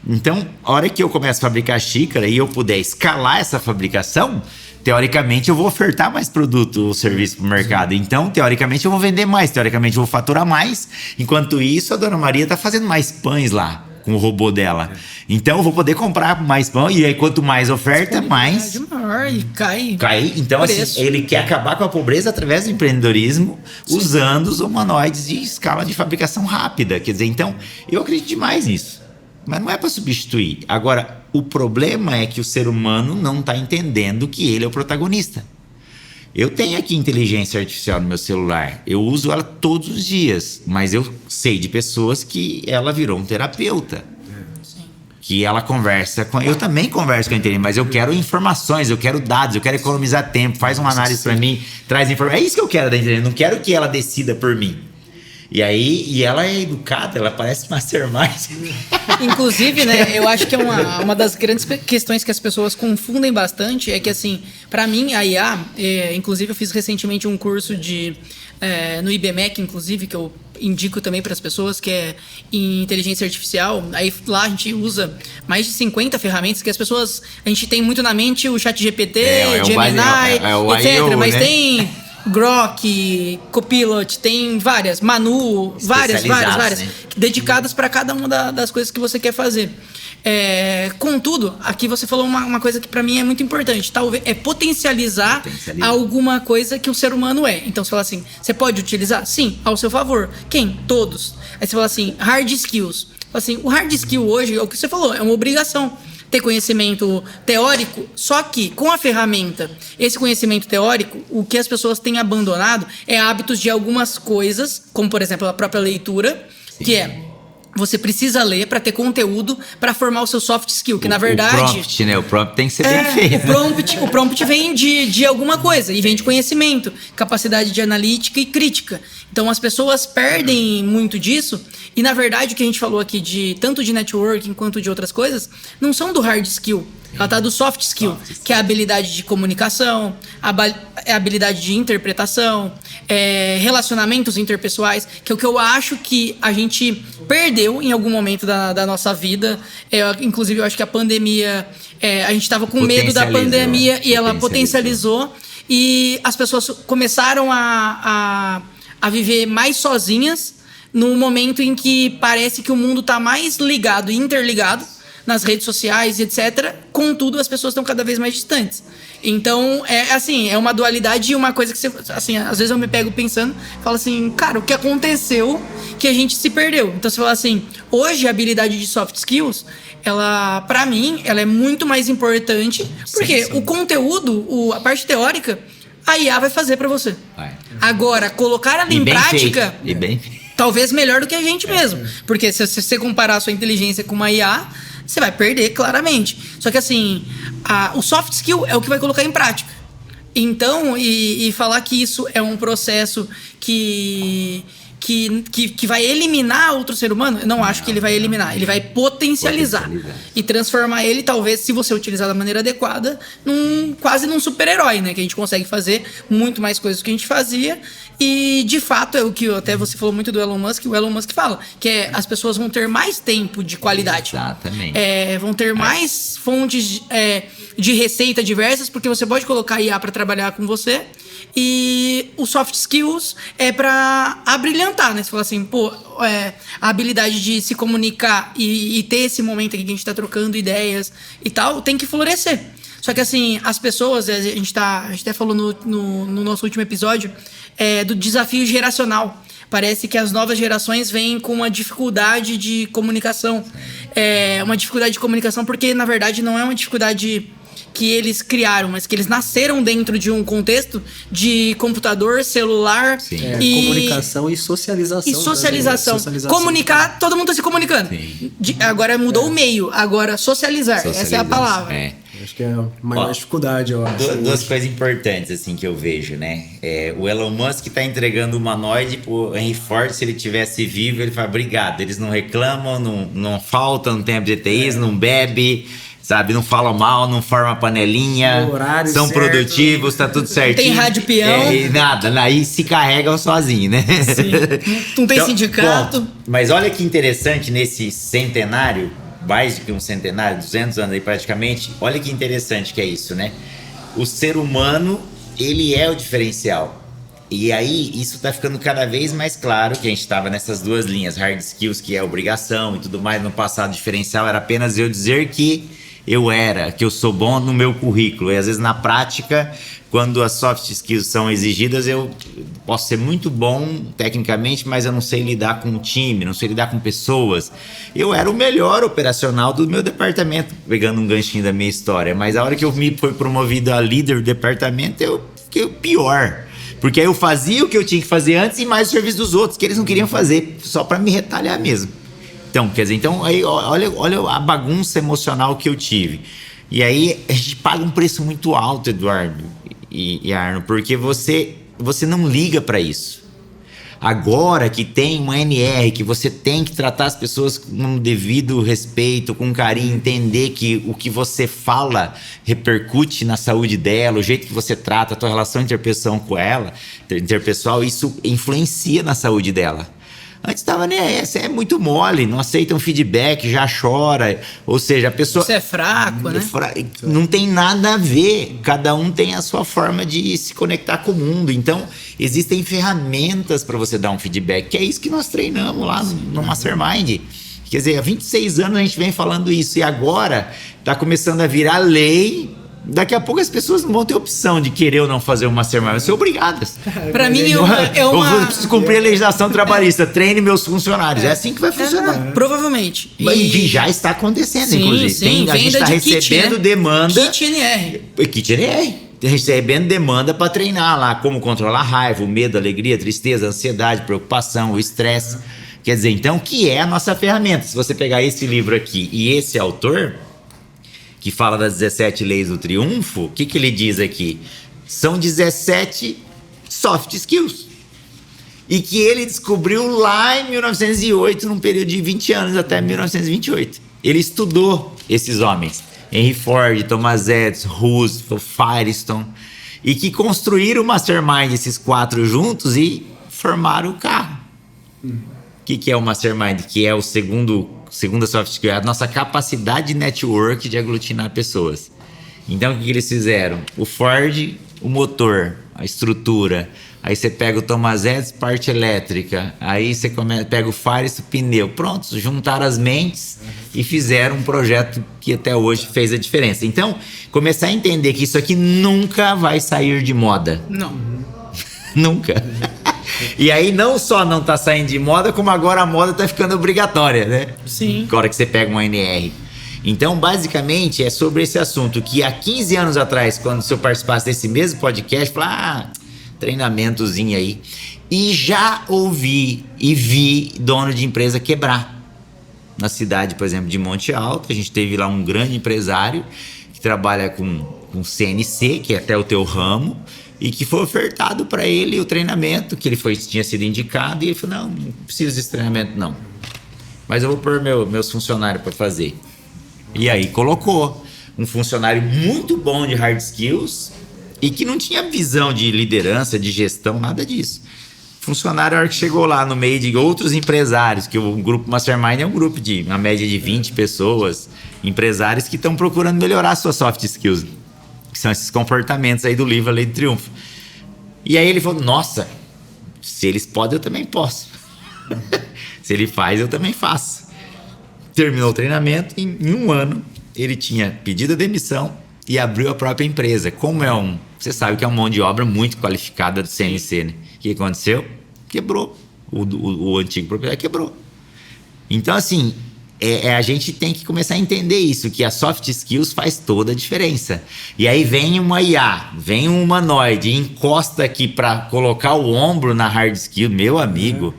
Então, a hora que eu começo a fabricar xícara e eu puder escalar essa fabricação... Teoricamente, eu vou ofertar mais produto ou serviço para o mercado. Então, teoricamente, eu vou vender mais. Teoricamente, eu vou faturar mais. Enquanto isso, a Dona Maria está fazendo mais pães lá com o robô dela. Então, eu vou poder comprar mais pão. E aí, quanto mais oferta, mais... maior e cai. Então, assim, ele quer acabar com a pobreza através do empreendedorismo, usando os humanoides de escala de fabricação rápida. Quer dizer, então, eu acredito demais nisso. Mas não é para substituir. Agora, o problema é que o ser humano não está entendendo que ele é o protagonista. Eu tenho aqui inteligência artificial no meu celular. Eu uso ela todos os dias. Mas eu sei de pessoas que ela virou um terapeuta. que ela conversa com... Eu também converso com a inteligência, mas eu quero informações, eu quero dados, eu quero economizar tempo, faz uma análise para mim, traz informações. É isso que eu quero da inteligência, não quero que ela decida por mim. E ela é educada, ela parece mastermind. Inclusive, né, eu acho que é uma das grandes questões que as pessoas confundem bastante, é que, assim, para mim, a IA, inclusive eu fiz recentemente um curso no IBMEC, inclusive, que eu indico também para as pessoas, que é em inteligência artificial. Aí lá a gente usa mais de 50 ferramentas que as pessoas... A gente tem muito na mente o ChatGPT, Gemini, o etc. IO, mas né? Tem Grok, Copilot, tem várias, Manu, várias, né? dedicadas para cada uma das coisas que você quer fazer. Contudo, aqui você falou uma coisa que para mim é muito importante, talvez é potencializar alguma coisa que o ser humano é. Então você fala assim, você pode utilizar? Sim, ao seu favor. Quem? Todos. Aí você fala assim, hard skills. Fala assim, o hard skill hoje, é o que você falou, é uma obrigação ter conhecimento teórico, só que com a ferramenta, esse conhecimento teórico, o que as pessoas têm abandonado é hábitos de algumas coisas, como por exemplo a própria leitura, que é você precisa ler para ter conteúdo para formar o seu soft skill, que na verdade... O prompt, né? O prompt tem que ser bem feito. O prompt vem de alguma coisa, e vem de conhecimento, capacidade de analítica e crítica. Então as pessoas perdem muito disso, e na verdade o que a gente falou aqui, tanto de networking quanto de outras coisas, não são do hard skill. Ela tá do soft skill, que é a habilidade de comunicação, a habilidade de interpretação, relacionamentos interpessoais, que é o que eu acho que a gente perdeu em algum momento da nossa vida. Inclusive, eu acho que a pandemia... a gente estava com medo da pandemia e ela potencializou. E as pessoas começaram a viver mais sozinhas num momento em que parece que o mundo está mais ligado e interligado nas redes sociais, etc. Contudo, as pessoas estão cada vez mais distantes. Então, é uma dualidade e uma coisa que você, assim, às vezes eu me pego pensando, falo assim, cara, o que aconteceu que a gente se perdeu? Então, você fala assim, hoje a habilidade de soft skills, ela, pra mim, ela é muito mais importante, porque o conteúdo, a parte teórica, a IA vai fazer pra você. Agora, colocar ela em prática, talvez melhor do que a gente mesmo. Porque se você comparar a sua inteligência com uma IA, você vai perder claramente. Só que assim, o soft skill é o que vai colocar em prática. Então, e falar que isso é um processo que vai eliminar outro ser humano, eu não acho que ele vai eliminar. Ele vai potencializar. E transformar ele, talvez, se você utilizar da maneira adequada, quase num super-herói, né? Que a gente consegue fazer muito mais coisas do que a gente fazia. E, de fato, é o que até você falou muito do Elon Musk. O Elon Musk fala que as pessoas vão ter mais tempo de qualidade. Exatamente. Vão ter mais fontes de receita diversas, porque você pode colocar IA para trabalhar com você. E o soft skills é para abrilhantar, né? Você fala assim, a habilidade de se comunicar e ter esse momento aqui que a gente tá trocando ideias e tal, tem que florescer. Só que assim, as pessoas, a gente até falou no nosso último episódio, do desafio geracional. Parece que as novas gerações vêm com uma dificuldade de comunicação. Uma dificuldade de comunicação porque, na verdade, não é uma dificuldade que eles criaram, mas que eles nasceram dentro de um contexto de computador, celular e... comunicação e socialização. Comunicar, todo mundo está se comunicando. Agora mudou o meio, agora socializar. Essa é a palavra. Acho que é a maior dificuldade, eu acho. Duas coisas importantes, assim, que eu vejo, né? O Elon Musk tá entregando o humanoide pro Henry Ford. Se ele tivesse vivo, ele fala, obrigado. Eles não reclamam, não faltam, não tem absenteísmo, não bebe, sabe? Não falam mal, não formam panelinha, são certo, produtivos, tá tudo certinho. Tem rádio peão. Nada, aí se carregam sozinho, né? Sim. Não tem então, sindicato. Bom, mas olha que interessante nesse centenário, mais do que um centenário, 200 anos aí praticamente, olha que interessante que é isso, né? O ser humano, ele é o diferencial. E aí, isso tá ficando cada vez mais claro que a gente tava nessas duas linhas, hard skills, que é obrigação e tudo mais. No passado, o diferencial era apenas eu dizer que eu sou bom no meu currículo. E às vezes, na prática, quando as soft skills são exigidas, eu posso ser muito bom tecnicamente, mas eu não sei lidar com um time, não sei lidar com pessoas. Eu era o melhor operacional do meu departamento, pegando um ganchinho da minha história. Mas a hora que eu me fui promovido a líder do departamento, eu fiquei o pior. Porque aí eu fazia o que eu tinha que fazer antes e mais o serviço dos outros, que eles não queriam fazer, só para me retalhar mesmo. Então, quer dizer, aí, olha a bagunça emocional que eu tive. E aí a gente paga um preço muito alto, Eduardo e Arno, porque você não liga para isso. Agora que tem uma NR, que você tem que tratar as pessoas com um devido respeito, com carinho, entender que o que você fala repercute na saúde dela, o jeito que você trata, a tua relação interpessoal, isso influencia na saúde dela. Antes estava, né? Você é muito mole, não aceita um feedback, já chora. Ou seja, a pessoa. Você é fraco, né? Não tem nada a ver. Cada um tem a sua forma de se conectar com o mundo. Então, existem ferramentas para você dar um feedback, que é isso que nós treinamos lá no Mastermind. Quer dizer, há 26 anos a gente vem falando isso. E agora está começando a virar lei. Daqui a pouco as pessoas não vão ter opção de querer ou não fazer uma Mastermind, vão ser obrigadas. Para mim é uma... Eu preciso cumprir a legislação trabalhista, treine meus funcionários. É assim que vai funcionar. Provavelmente. E já está acontecendo, inclusive. Sim, a gente está recebendo demanda. Kit NR. Kit NR. Recebendo demanda para treinar lá, como controlar a raiva, o medo, a alegria, a tristeza, a ansiedade, a preocupação, o estresse. Quer dizer, então, o que é a nossa ferramenta? Se você pegar esse livro aqui e esse autor, que fala das 17 leis do triunfo, o que ele diz aqui? São 17 soft skills. E que ele descobriu lá em 1908, num período de 20 anos, até 1928. Ele estudou esses homens. Henry Ford, Thomas Edison, Roosevelt, Firestone. E que construíram o Mastermind, esses 4 juntos, e formaram o carro. O que é o Mastermind? Que é o segunda soft skill, é a nossa capacidade de network de aglutinar pessoas. Então, o que eles fizeram? O Ford, o motor, a estrutura. Aí você pega o Thomas Edison, parte elétrica. Aí você pega o Firestone, o pneu. Pronto, juntaram as mentes e fizeram um projeto que até hoje fez a diferença. Então, começar a entender que isso aqui nunca vai sair de moda. Não. Nunca. E aí não só não tá saindo de moda, como agora a moda tá ficando obrigatória, né? Sim. Agora que você pega uma NR. Então, basicamente, é sobre esse assunto que há 15 anos atrás, quando eu participasse desse mesmo podcast, falei, treinamentozinho aí. E já ouvi e vi dono de empresa quebrar. Na cidade, por exemplo, de Monte Alto, a gente teve lá um grande empresário que trabalha com CNC, que é até o teu ramo, e que foi ofertado para ele o treinamento, que ele tinha sido indicado, e ele falou, não preciso desse treinamento não, mas eu vou pôr meus funcionários para fazer. E aí colocou um funcionário muito bom de hard skills e que não tinha visão de liderança, de gestão, nada disso. Funcionário, a hora que chegou lá no meio de outros empresários, que o grupo Mastermind é um grupo de uma média de 20 pessoas, empresários que estão procurando melhorar suas soft skills, que são esses comportamentos aí do livro A Lei do Triunfo. E aí ele falou, nossa, se eles podem, eu também posso. Se ele faz, eu também faço. Terminou o treinamento, em um ano, ele tinha pedido a demissão e abriu a própria empresa. Como você sabe que é uma mão de obra muito qualificada do CNC, né? O que aconteceu? Quebrou. O antigo proprietário quebrou. Então, assim, a gente tem que começar a entender isso, que a soft skills faz toda a diferença. E aí vem uma IA, vem um humanoide, encosta aqui para colocar o ombro na hard skill, meu amigo.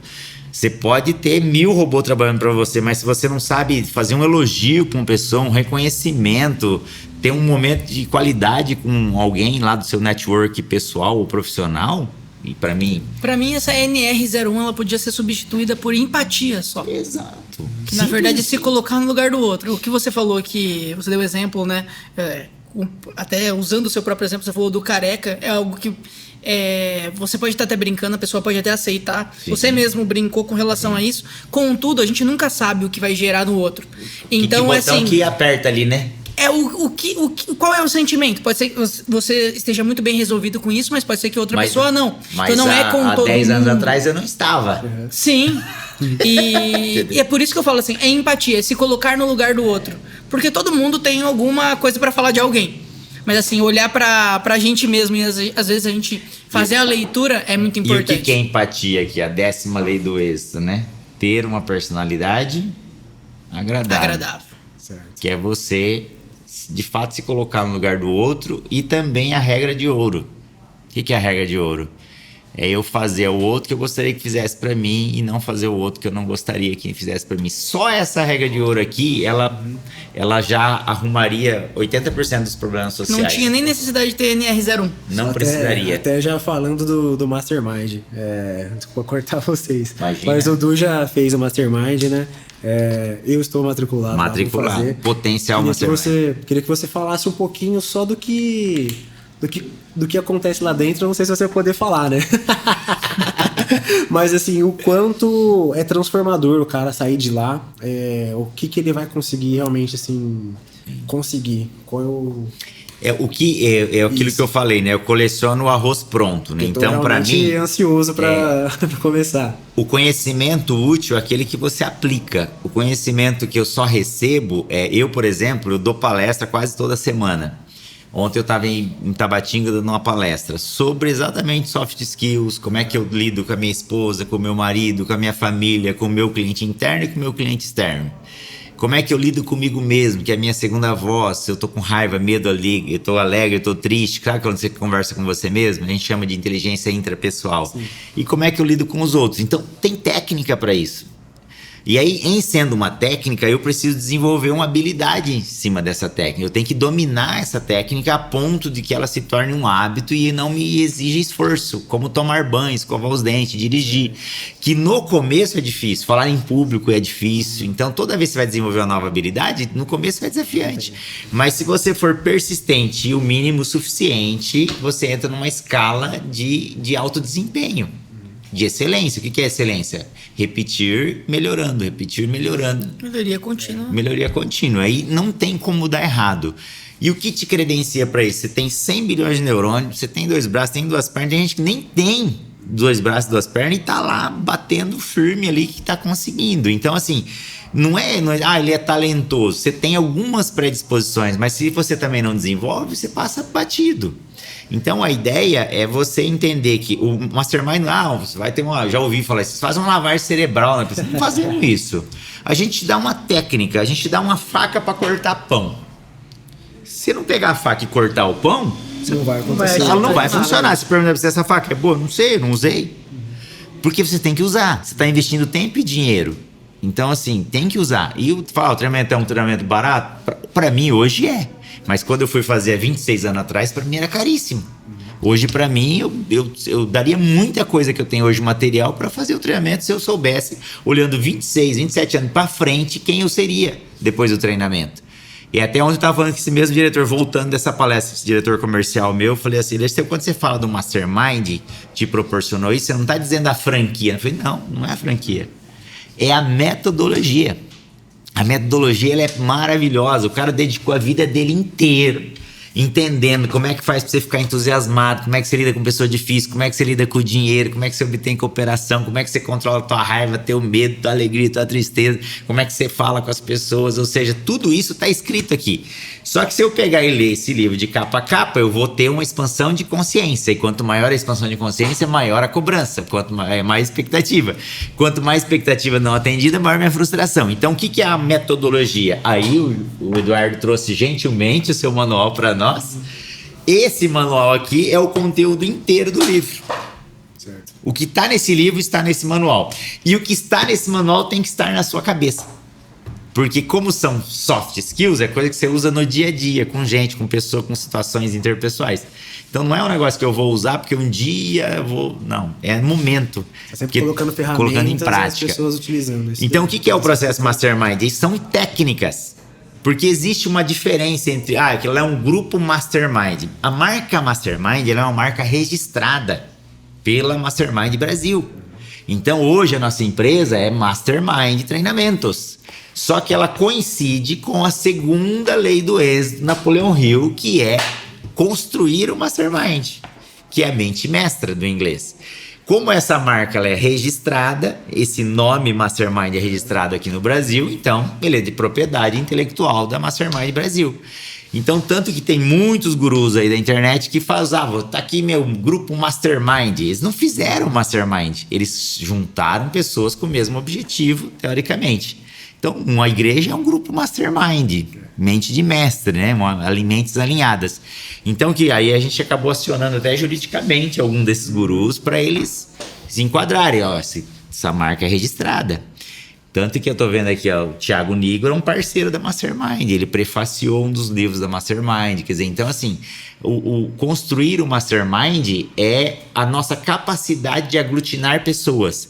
Você pode ter 1000 robôs trabalhando para você, mas se você não sabe fazer um elogio com uma pessoa, um reconhecimento, ter um momento de qualidade com alguém lá do seu network pessoal ou profissional, e para mim essa NR01 ela podia ser substituída por empatia só. Exato. Que na verdade se colocar no lugar do outro. O que você falou que você deu exemplo, né? Até usando o seu próprio exemplo, você falou do careca, é algo que você pode estar até brincando, a pessoa pode até aceitar. Sim. Você mesmo brincou com relação a isso. Contudo, a gente nunca sabe o que vai gerar no outro. Então, que botão que aperta ali, né? Qual é o sentimento? Pode ser que você esteja muito bem resolvido com isso, mas pode ser que outra pessoa não. Mas então não é com há todo 10 anos mundo. atrás eu não estava. Sim. E é por isso que eu falo assim, é empatia, é se colocar no lugar do outro. Porque todo mundo tem alguma coisa pra falar de alguém. Mas assim, olhar pra gente mesmo e às vezes a gente fazer a leitura é muito importante. E o que é empatia aqui? A 10ª lei do êxito, né? Ter uma personalidade agradável. Certo. Que é você, de fato, se colocar no lugar do outro. E também a regra de ouro. O que é a regra de ouro? É eu fazer o outro que eu gostaria que fizesse para mim e não fazer o outro que eu não gostaria que fizesse para mim. Só essa regra de ouro aqui, ela já arrumaria 80% dos problemas sociais. Não tinha nem necessidade de ter NR01. Não precisaria. Até já falando do Mastermind, desculpa cortar vocês. Imagina. Mas o Du já fez o Mastermind, né? Eu estou matriculado. Matriculado. Fazer. Potencial Mastermind. Queria que você falasse um pouquinho só do que acontece lá dentro. Não sei se você vai poder falar, né? Mas assim, o quanto é transformador o cara sair de lá, o que ele vai conseguir realmente assim conseguir. É aquilo que eu falei, né? Eu coleciono o arroz pronto, né? Então, para mim, ansioso para começar. O conhecimento útil é aquele que você aplica. O conhecimento que eu só recebo eu, por exemplo, eu dou palestra quase toda semana. Ontem eu estava em Tabatinga dando uma palestra sobre exatamente soft skills, como é que eu lido com a minha esposa, com o meu marido, com a minha família, com o meu cliente interno e com o meu cliente externo. Como é que eu lido comigo mesmo, que é a minha segunda voz, se eu tô com raiva, medo ali, eu tô alegre, eu tô triste, claro, quando você conversa com você mesmo, a gente chama de inteligência intrapessoal. Sim. E como é que eu lido com os outros? Então, tem técnica para isso. E aí, em sendo uma técnica, eu preciso desenvolver uma habilidade em cima dessa técnica. Eu tenho que dominar essa técnica a ponto de que ela se torne um hábito e não me exija esforço, como tomar banho, escovar os dentes, dirigir. Que no começo é difícil, falar em público é difícil. Então, toda vez que você vai desenvolver uma nova habilidade, no começo é desafiante. Mas se você for persistente e o mínimo suficiente, você entra numa escala de alto desempenho. De excelência. O que é excelência? Repetir, melhorando, repetir, melhorando. Melhoria contínua. Melhoria contínua. Aí não tem como dar errado. E o que te credencia para isso? Você tem 100 bilhões de neurônios, você tem 2 braços, tem 2 pernas. Tem gente que nem tem 2 braços e 2 pernas e tá lá batendo firme ali que tá conseguindo. Então, assim, não é ele é talentoso. Você tem algumas predisposições, mas se você também não desenvolve, você passa batido. Então a ideia é você entender que o Mastermind, você vai ter já ouvi falar, vocês fazem uma lavagem cerebral, né? Vocês não fazem isso. A gente te dá uma técnica, a gente te dá uma faca para cortar pão. Se você não pegar a faca e cortar o pão, não vai acontecer. Ela não vai funcionar. Se perguntar se essa faca é boa, não sei, não usei. Porque você tem que usar, você está investindo tempo e dinheiro. Então assim, tem que usar. E o treinamento é um treinamento barato? Para mim hoje é. Mas quando eu fui fazer há 26 anos atrás, para mim era caríssimo. Hoje, para mim, eu daria muita coisa que eu tenho hoje material para fazer o treinamento se eu soubesse, olhando 26, 27 anos para frente, quem eu seria depois do treinamento. E até ontem eu estava falando com esse mesmo diretor, voltando dessa palestra, esse diretor comercial meu, eu falei assim, quando você fala do Mastermind, te proporcionou isso, você não está dizendo a franquia. Eu falei, não é a franquia. É a metodologia. A metodologia ela é maravilhosa. O cara dedicou a vida dele inteira entendendo como é que faz pra você ficar entusiasmado, como é que você lida com pessoa difícil, como é que você lida com o dinheiro, como é que você obtém cooperação, como é que você controla a tua raiva, teu medo, tua alegria, tua tristeza, como é que você fala com as pessoas, ou seja, tudo isso tá escrito aqui. Só que se eu pegar e ler esse livro de capa a capa, eu vou ter uma expansão de consciência, e quanto maior a expansão de consciência, maior a cobrança, quanto mais expectativa. Quanto mais expectativa não atendida, maior minha frustração. Então, o que é a metodologia? Aí o Eduardo trouxe gentilmente o seu manual para nós. Esse manual aqui é o conteúdo inteiro do livro. Certo. O que está nesse livro está nesse manual. E o que está nesse manual tem que estar na sua cabeça. Porque como são soft skills, é coisa que você usa no dia a dia, com gente, com pessoa, com situações interpessoais. Então não é um negócio que eu vou usar porque um dia eu vou... Não, é momento. Tá sempre colocando ferramentas, colocando em prática. As pessoas utilizando isso. Então o que é o processo Mastermind? São técnicas. Porque existe uma diferença entre... aquilo é um grupo Mastermind. A marca Mastermind ela é uma marca registrada pela Mastermind Brasil. Então hoje a nossa empresa é Mastermind Treinamentos. Só que ela coincide com a segunda lei do êxito, Napoleão Hill, que é construir o Mastermind, que é a mente mestra do inglês. Como essa marca ela é registrada, esse nome Mastermind é registrado aqui no Brasil, então ele é de propriedade intelectual da Mastermind Brasil. Então, tanto que tem muitos gurus aí da internet que fazem, tá aqui meu grupo Mastermind. Eles não fizeram Mastermind, eles juntaram pessoas com o mesmo objetivo, teoricamente. Então, uma igreja é um grupo mastermind, mente de mestre, né? Mentes alinhadas. Então, que aí a gente acabou acionando até juridicamente algum desses gurus para eles se enquadrarem. Ó, essa marca é registrada. Tanto que eu tô vendo aqui, ó, o Thiago Nigro é um parceiro da Mastermind. Ele prefaciou um dos livros da Mastermind. Quer dizer, então assim, o construir o Mastermind é a nossa capacidade de aglutinar pessoas.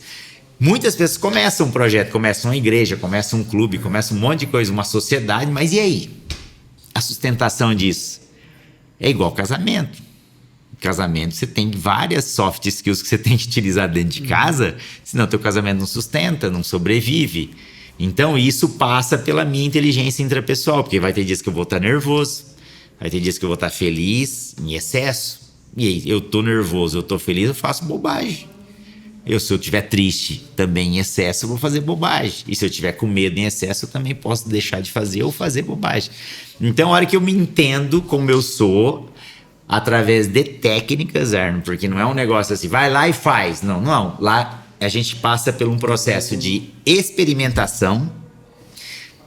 Muitas pessoas começam um projeto, começam uma igreja, começam um clube, começam um monte de coisa, uma sociedade, mas e aí? A sustentação disso é igual casamento. Casamento, você tem várias soft skills que você tem que utilizar dentro de casa, senão teu casamento não sustenta, não sobrevive. Então isso passa pela minha inteligência intrapessoal, porque vai ter dias que eu vou estar nervoso, vai ter dias que eu vou estar feliz em excesso. E aí, eu tô nervoso, eu tô feliz, eu faço bobagem. Se eu estiver triste também em excesso, eu vou fazer bobagem. E se eu estiver com medo em excesso, eu também posso deixar de fazer ou fazer bobagem. Então, a hora que eu me entendo como eu sou, através de técnicas, Arno, porque não é um negócio assim, vai lá e faz. Não. Lá a gente passa por um processo de experimentação.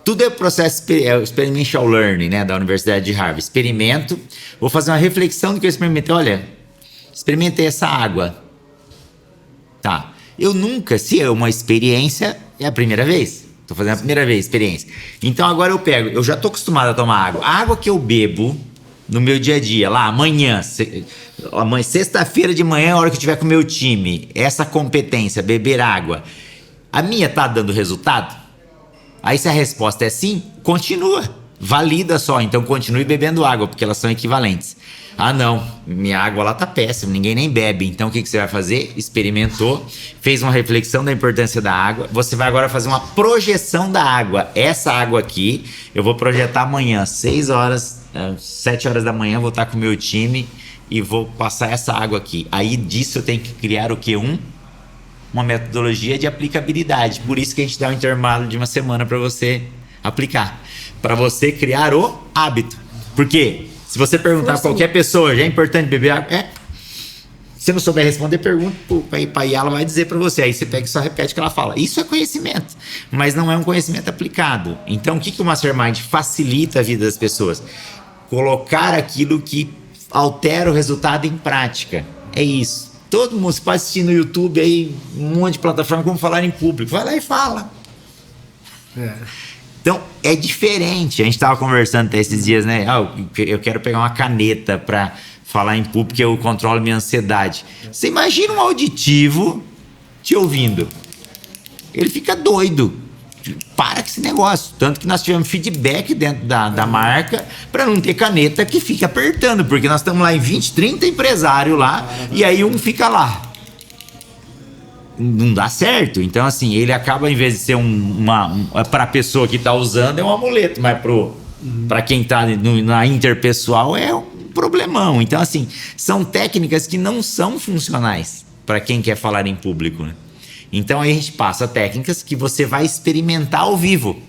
Tudo é processo experiential learning, né, da Universidade de Harvard. Experimento, vou fazer uma reflexão do que eu experimentei. Olha, experimentei essa água. Tá, eu nunca, se é uma experiência, é a primeira vez. Tô fazendo a primeira vez, experiência. Então agora eu já tô acostumado a tomar água. A água que eu bebo no meu dia a dia, lá amanhã, sexta-feira de manhã, a hora que eu tiver com o meu time, essa competência, beber água, a minha tá dando resultado? Aí se a resposta é sim, continua, valida só, então continue bebendo água, porque elas são equivalentes. Ah não, minha água lá tá péssima, ninguém nem bebe, então o que você vai fazer? Experimentou, fez uma reflexão da importância da água, você vai agora fazer uma projeção da água. Essa água aqui, eu vou projetar amanhã, 7 horas da manhã, vou estar com o meu time e vou passar essa água aqui. Aí disso eu tenho que criar o quê? Uma metodologia de aplicabilidade. Por isso que a gente dá um intervalo de uma semana para você aplicar, para você criar o hábito. Por quê? Se você perguntar a qualquer pessoa, já é importante beber água? Se não souber responder, pergunta para ela vai dizer para você. Aí você pega e só repete o que ela fala. Isso é conhecimento, mas não é um conhecimento aplicado. Então, o que o Mastermind facilita a vida das pessoas? Colocar aquilo que altera o resultado em prática. É isso. Todo mundo, você pode assistir no YouTube aí, um monte de plataforma como falar em público. Vai lá e fala. Então, é diferente. A gente estava conversando até esses dias, né? Eu quero pegar uma caneta para falar em público, que eu controlo minha ansiedade. Você imagina um auditivo te ouvindo. Ele fica doido. Para com esse negócio. Tanto que nós tivemos feedback dentro da marca para não ter caneta que fique apertando, porque nós estamos lá em 20, 30 empresários lá, e aí um fica lá. Não dá certo. Então, assim, ele acaba, em vez de ser para a pessoa que está usando, é um amuleto, mas para quem está na interpessoal é um problemão. Então, assim, são técnicas que não são funcionais para quem quer falar em público, né? Então, aí a gente passa técnicas que você vai experimentar ao vivo.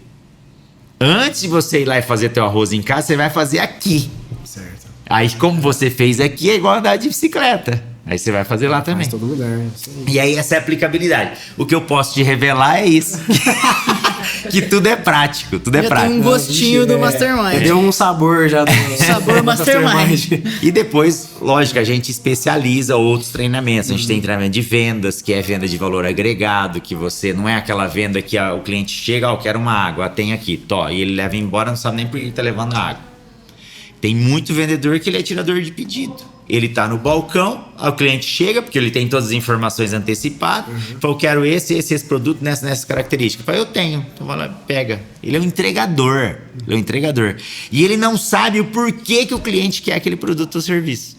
Antes de você ir lá e fazer teu arroz em casa, você vai fazer aqui. Certo. Aí, como você fez aqui, é igual andar de bicicleta. Aí você vai fazer lá também. Faz todo lugar. E aí essa é a aplicabilidade. O que eu posso te revelar é isso. Que tudo é prático, tudo é já prático. Tem um gostinho do Mastermind. Deu um sabor já do sabor Mastermind. E depois, lógico, a gente especializa outros treinamentos. A gente tem treinamento de vendas, que é venda de valor agregado, que você não é aquela venda que o cliente chega, eu quero uma água, tem aqui, e ele leva embora, não sabe nem por que ele tá levando a água. Tem muito vendedor que ele é tirador de pedido. Ele tá no balcão, o cliente chega, porque ele tem todas as informações antecipadas, fala, eu quero esse produto nessas características. Fala, eu tenho. Então vai lá, pega. Ele é um entregador. E ele não sabe o porquê que o cliente quer aquele produto ou serviço.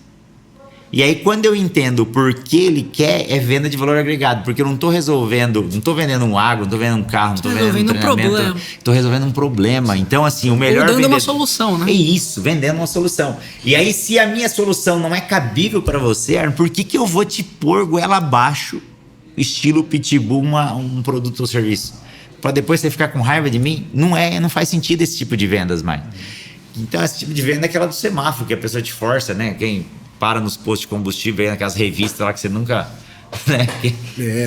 E aí, quando eu entendo o porquê ele quer, é venda de valor agregado. Porque eu não tô vendendo um água, não tô vendendo um carro, não tô vendendo um treinamento. Tô resolvendo um problema. Então, assim, o melhor vendendo uma solução, né? É isso, vendendo uma solução. E aí, se a minha solução não é cabível para você, Arno, por que eu vou te pôr goela abaixo, estilo pitbull, um produto ou serviço? Para depois você ficar com raiva de mim? Não faz sentido esse tipo de vendas mais. Então, esse tipo de venda é aquela do semáforo, que a pessoa te força, né? Quem para nos postos de combustível, aí naquelas revistas lá que você nunca né?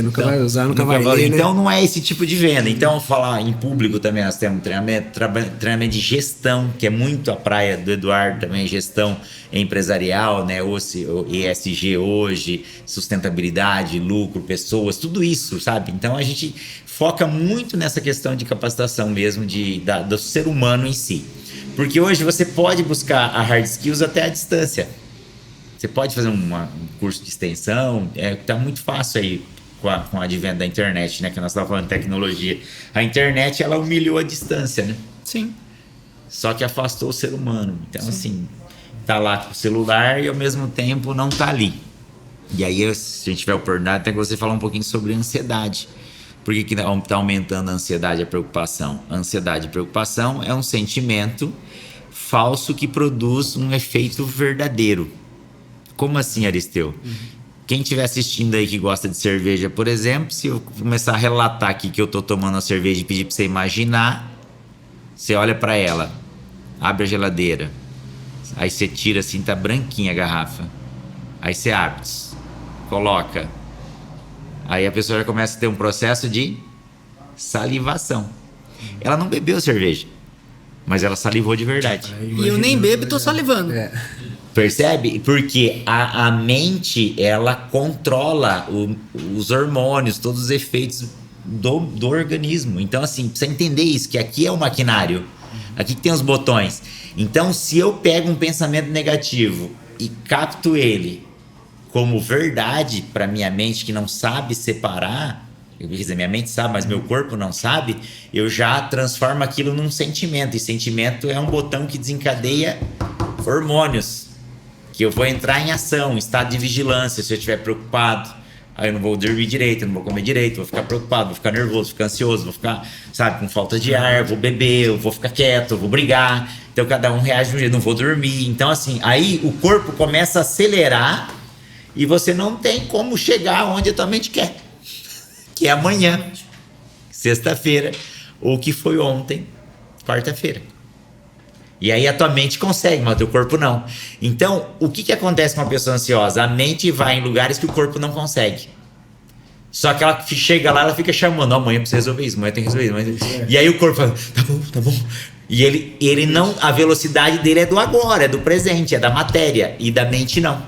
Nunca vai usar, nunca vai ler, né? Então não é esse tipo de venda. Então, falar em público também, nós temos treinamento de gestão, que é muito a praia do Eduardo também, gestão empresarial, né? O ESG hoje, sustentabilidade, lucro, pessoas, tudo isso, sabe? Então a gente foca muito nessa questão de capacitação mesmo do ser humano em si. Porque hoje você pode buscar a hard skills até a distância. Você pode fazer um curso de extensão, tá muito fácil aí com o advento da internet, né? Que nós estávamos falando de tecnologia. A internet, ela humilhou a distância, né? Sim. Só que afastou o ser humano. Então, assim, tá lá com o celular e ao mesmo tempo não tá ali. E aí, se a gente tiver a oportunidade, até que você falar um pouquinho sobre ansiedade. Por que tá aumentando a ansiedade e a preocupação? A ansiedade e preocupação é um sentimento falso que produz um efeito verdadeiro. Como assim, Aristeu? Quem estiver assistindo aí que gosta de cerveja, por exemplo, se eu começar a relatar aqui que eu tô tomando a cerveja e pedir pra você imaginar, você olha pra ela, abre a geladeira, aí você tira assim, tá branquinha a garrafa. Aí você abre, coloca. Aí a pessoa já começa a ter um processo de salivação. Ela não bebeu cerveja, mas ela salivou de verdade. E eu nem bebo e tô salivando. Percebe? Porque a mente, ela controla os hormônios, todos os efeitos do organismo. Então, assim, precisa entender isso, que aqui é o maquinário. Aqui que tem os botões. Então, se eu pego um pensamento negativo e capto ele como verdade para minha mente, que não sabe separar, quer dizer, minha mente sabe, mas meu corpo não sabe, eu já transformo aquilo num sentimento. E sentimento é um botão que desencadeia hormônios. Que eu vou entrar em ação, em estado de vigilância, se eu estiver preocupado. Aí eu não vou dormir direito, eu não vou comer direito, vou ficar preocupado, vou ficar nervoso, vou ficar ansioso, vou ficar, sabe, com falta de ar, vou beber, eu vou ficar quieto, eu vou brigar. Então cada um reage de um jeito, não vou dormir. Então assim, aí o corpo começa a acelerar e você não tem como chegar onde a tua mente quer. Que é amanhã, sexta-feira, ou que foi ontem, quarta-feira. E aí a tua mente consegue, mas o teu corpo não. Então, o que acontece com uma pessoa ansiosa? A mente vai em lugares que o corpo não consegue. Só que ela chega lá, ela fica chamando, amanhã precisa resolver isso, amanhã tem que resolver isso. E aí o corpo fala, tá bom. E ele não, a velocidade dele é do agora, é do presente, é da matéria. E da mente não.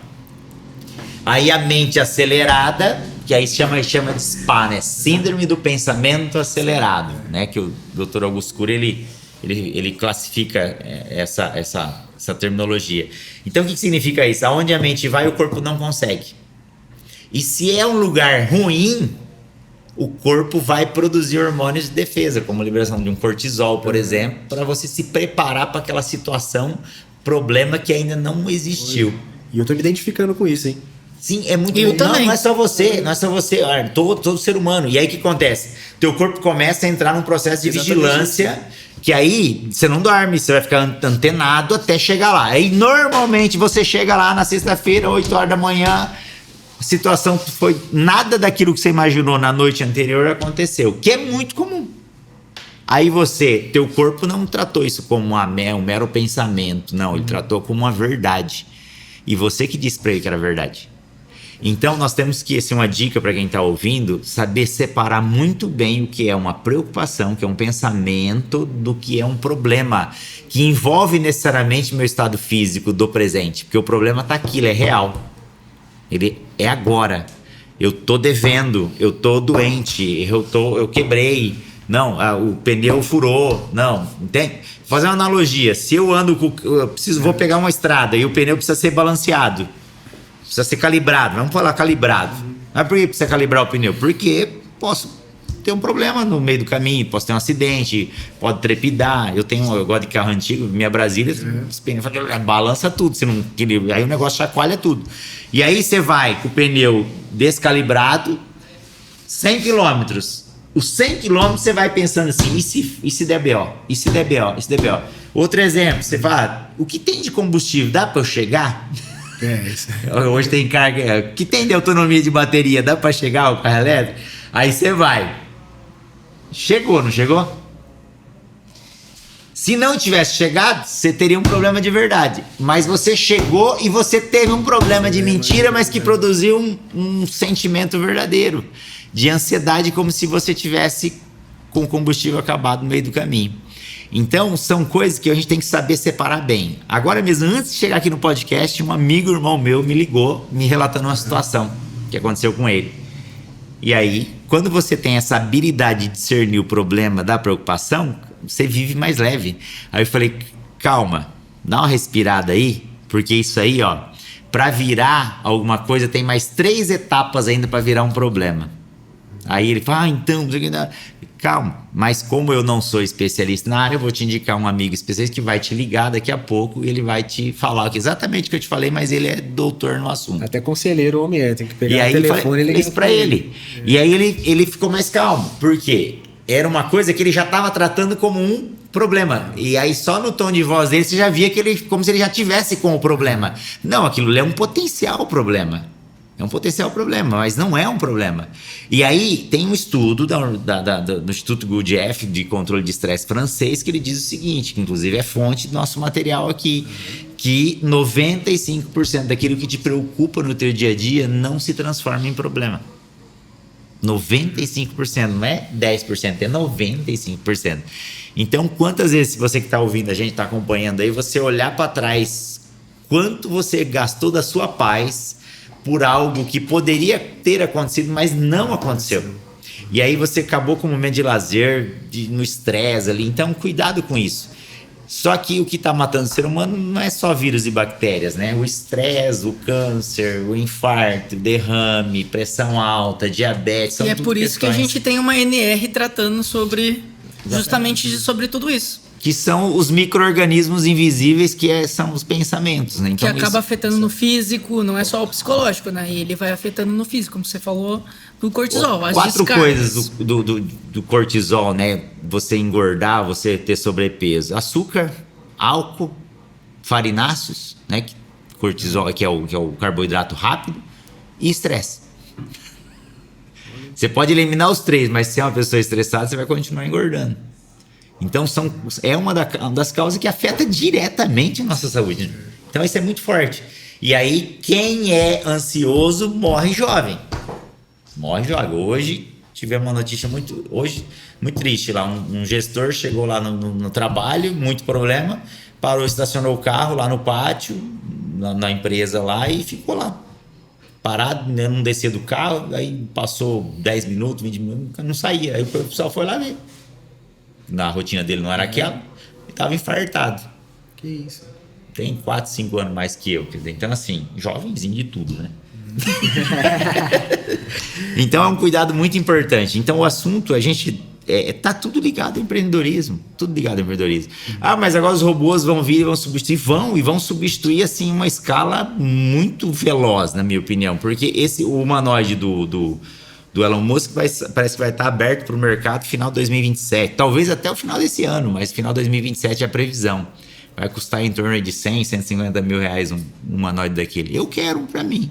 Aí a mente acelerada, que aí chama de SPA, né? Síndrome do pensamento acelerado, né? Que o Dr. Augusto Cury, ele classifica essa terminologia. Então, o que significa isso? Aonde a mente vai, o corpo não consegue. E se é um lugar ruim, o corpo vai produzir hormônios de defesa, como a liberação de um cortisol, por exemplo, para você se preparar para aquela situação, problema que ainda não existiu. E eu tô me identificando com isso, hein? Sim, é muito. Eu também. Não é só você, todo ser humano. E aí o que acontece? Teu corpo começa a entrar num processo de vigilância, que aí você não dorme, você vai ficar antenado até chegar lá. Aí normalmente você chega lá na sexta-feira, 8 horas da manhã, a situação foi nada daquilo que você imaginou na noite anterior aconteceu, que é muito comum. Aí teu corpo não tratou isso como um mero pensamento, não, ele tratou como uma verdade. E você que disse pra ele que era verdade. Então nós temos que, uma dica para quem está ouvindo, saber separar muito bem o que é uma preocupação, que é um pensamento, do que é um problema, que envolve necessariamente meu estado físico do presente, porque o problema está aqui, ele é real, ele é agora. Eu tô devendo, eu tô doente, eu quebrei, não, o pneu furou, não, entende? Vou fazer uma analogia, se eu ando vou pegar uma estrada e o pneu precisa ser balanceado, precisa ser calibrado, vamos falar calibrado. Mas por que precisa calibrar o pneu? Porque posso ter um problema no meio do caminho, posso ter um acidente, pode trepidar. Eu gosto de carro antigo, minha Brasília, os pneus balança tudo, aí o negócio chacoalha tudo. E aí você vai com o pneu descalibrado, 100 km. Os 100 km você vai pensando assim, e se der BO? E se der BO? E se der BO? Outro exemplo, você fala, o que tem de combustível? Dá para eu chegar? Isso. Hoje tem carga. Que tem de autonomia de bateria? Dá pra chegar o carro elétrico? Aí você vai. Chegou, não chegou? Se não tivesse chegado, você teria um problema de verdade. Mas você chegou e você teve um problema de mentira, mas que produziu um sentimento verdadeiro de ansiedade, como se você tivesse com o combustível acabado no meio do caminho. Então, são coisas que a gente tem que saber separar bem. Agora mesmo, antes de chegar aqui no podcast, um amigo, irmão meu, me ligou, me relatando uma situação que aconteceu com ele. E aí, quando você tem essa habilidade de discernir o problema da preocupação, você vive mais leve. Aí eu falei, calma, dá uma respirada aí, porque isso aí, ó, para virar alguma coisa, tem mais 3 etapas ainda para virar um problema. Aí ele fala, então... Calma, mas como eu não sou especialista na área, eu vou te indicar um amigo especialista que vai te ligar daqui a pouco e ele vai te falar exatamente o que eu te falei, mas ele é doutor no assunto. Até conselheiro o homem é, tem que pegar e aí o telefone e ligar isso pra ele. E aí ele ficou mais calmo, porque era uma coisa que ele já estava tratando como um problema. E aí só no tom de voz dele você já via que ele, como se ele já tivesse com o problema. Não, aquilo é um potencial problema. É um potencial problema, mas não é um problema. E aí tem um estudo do Instituto Gurdjieff de controle de estresse francês que ele diz o seguinte, que inclusive é fonte do nosso material aqui, que 95% daquilo que te preocupa no teu dia a dia não se transforma em problema. 95%, não é 10%, é 95%. Então, quantas vezes, se você que está ouvindo, a gente está acompanhando aí, você olhar para trás, quanto você gastou da sua paz por algo que poderia ter acontecido, mas não aconteceu. E aí você acabou com um momento de lazer, no estresse ali. Então, cuidado com isso. Só que o que está matando o ser humano não é só vírus e bactérias, né? O estresse, o câncer, o infarto, derrame, pressão alta, diabetes. São e é por isso que a gente tem uma NR tratando sobre justamente sobre tudo isso. Que são os micro-organismos invisíveis que são os pensamentos, né? Então, que acaba afetando no físico, não é só o psicológico, né? E ele vai afetando no físico, como você falou, do cortisol. As 4 descargas. coisas do cortisol, né? Você engordar, você ter sobrepeso. Açúcar, álcool, farináceos, né? Cortisol, que é o carboidrato rápido, e estresse. Você pode eliminar os 3, mas se é uma pessoa estressada, você vai continuar engordando. Então, é uma das causas que afeta diretamente a nossa saúde. Então, isso é muito forte. E aí, quem é ansioso morre jovem. Morre jovem. Hoje, tivemos uma notícia muito triste lá. Um gestor chegou lá no trabalho, muito problema, parou, estacionou o carro lá no pátio, na empresa lá e ficou lá. Parado, não descia do carro, aí passou 10 minutos, 20 minutos, não saía. Aí o pessoal foi lá ver. Na rotina dele não era aquela, ele estava infartado. Que isso? Tem 4, 5 anos mais que eu. Então, assim, jovenzinho de tudo, né? Então, é um cuidado muito importante. Então, o assunto, a gente... tá tudo ligado ao empreendedorismo. Tudo ligado ao empreendedorismo. Ah, mas agora os robôs vão vir e vão substituir. Vão substituir, assim, uma escala muito veloz, na minha opinião. Porque o humanoide do Elon Musk parece que vai estar aberto para o mercado final de 2027. Talvez até o final desse ano, mas final de 2027 é a previsão. Vai custar em torno de 100, 150 mil reais um humanoide daquele. Eu quero um para mim.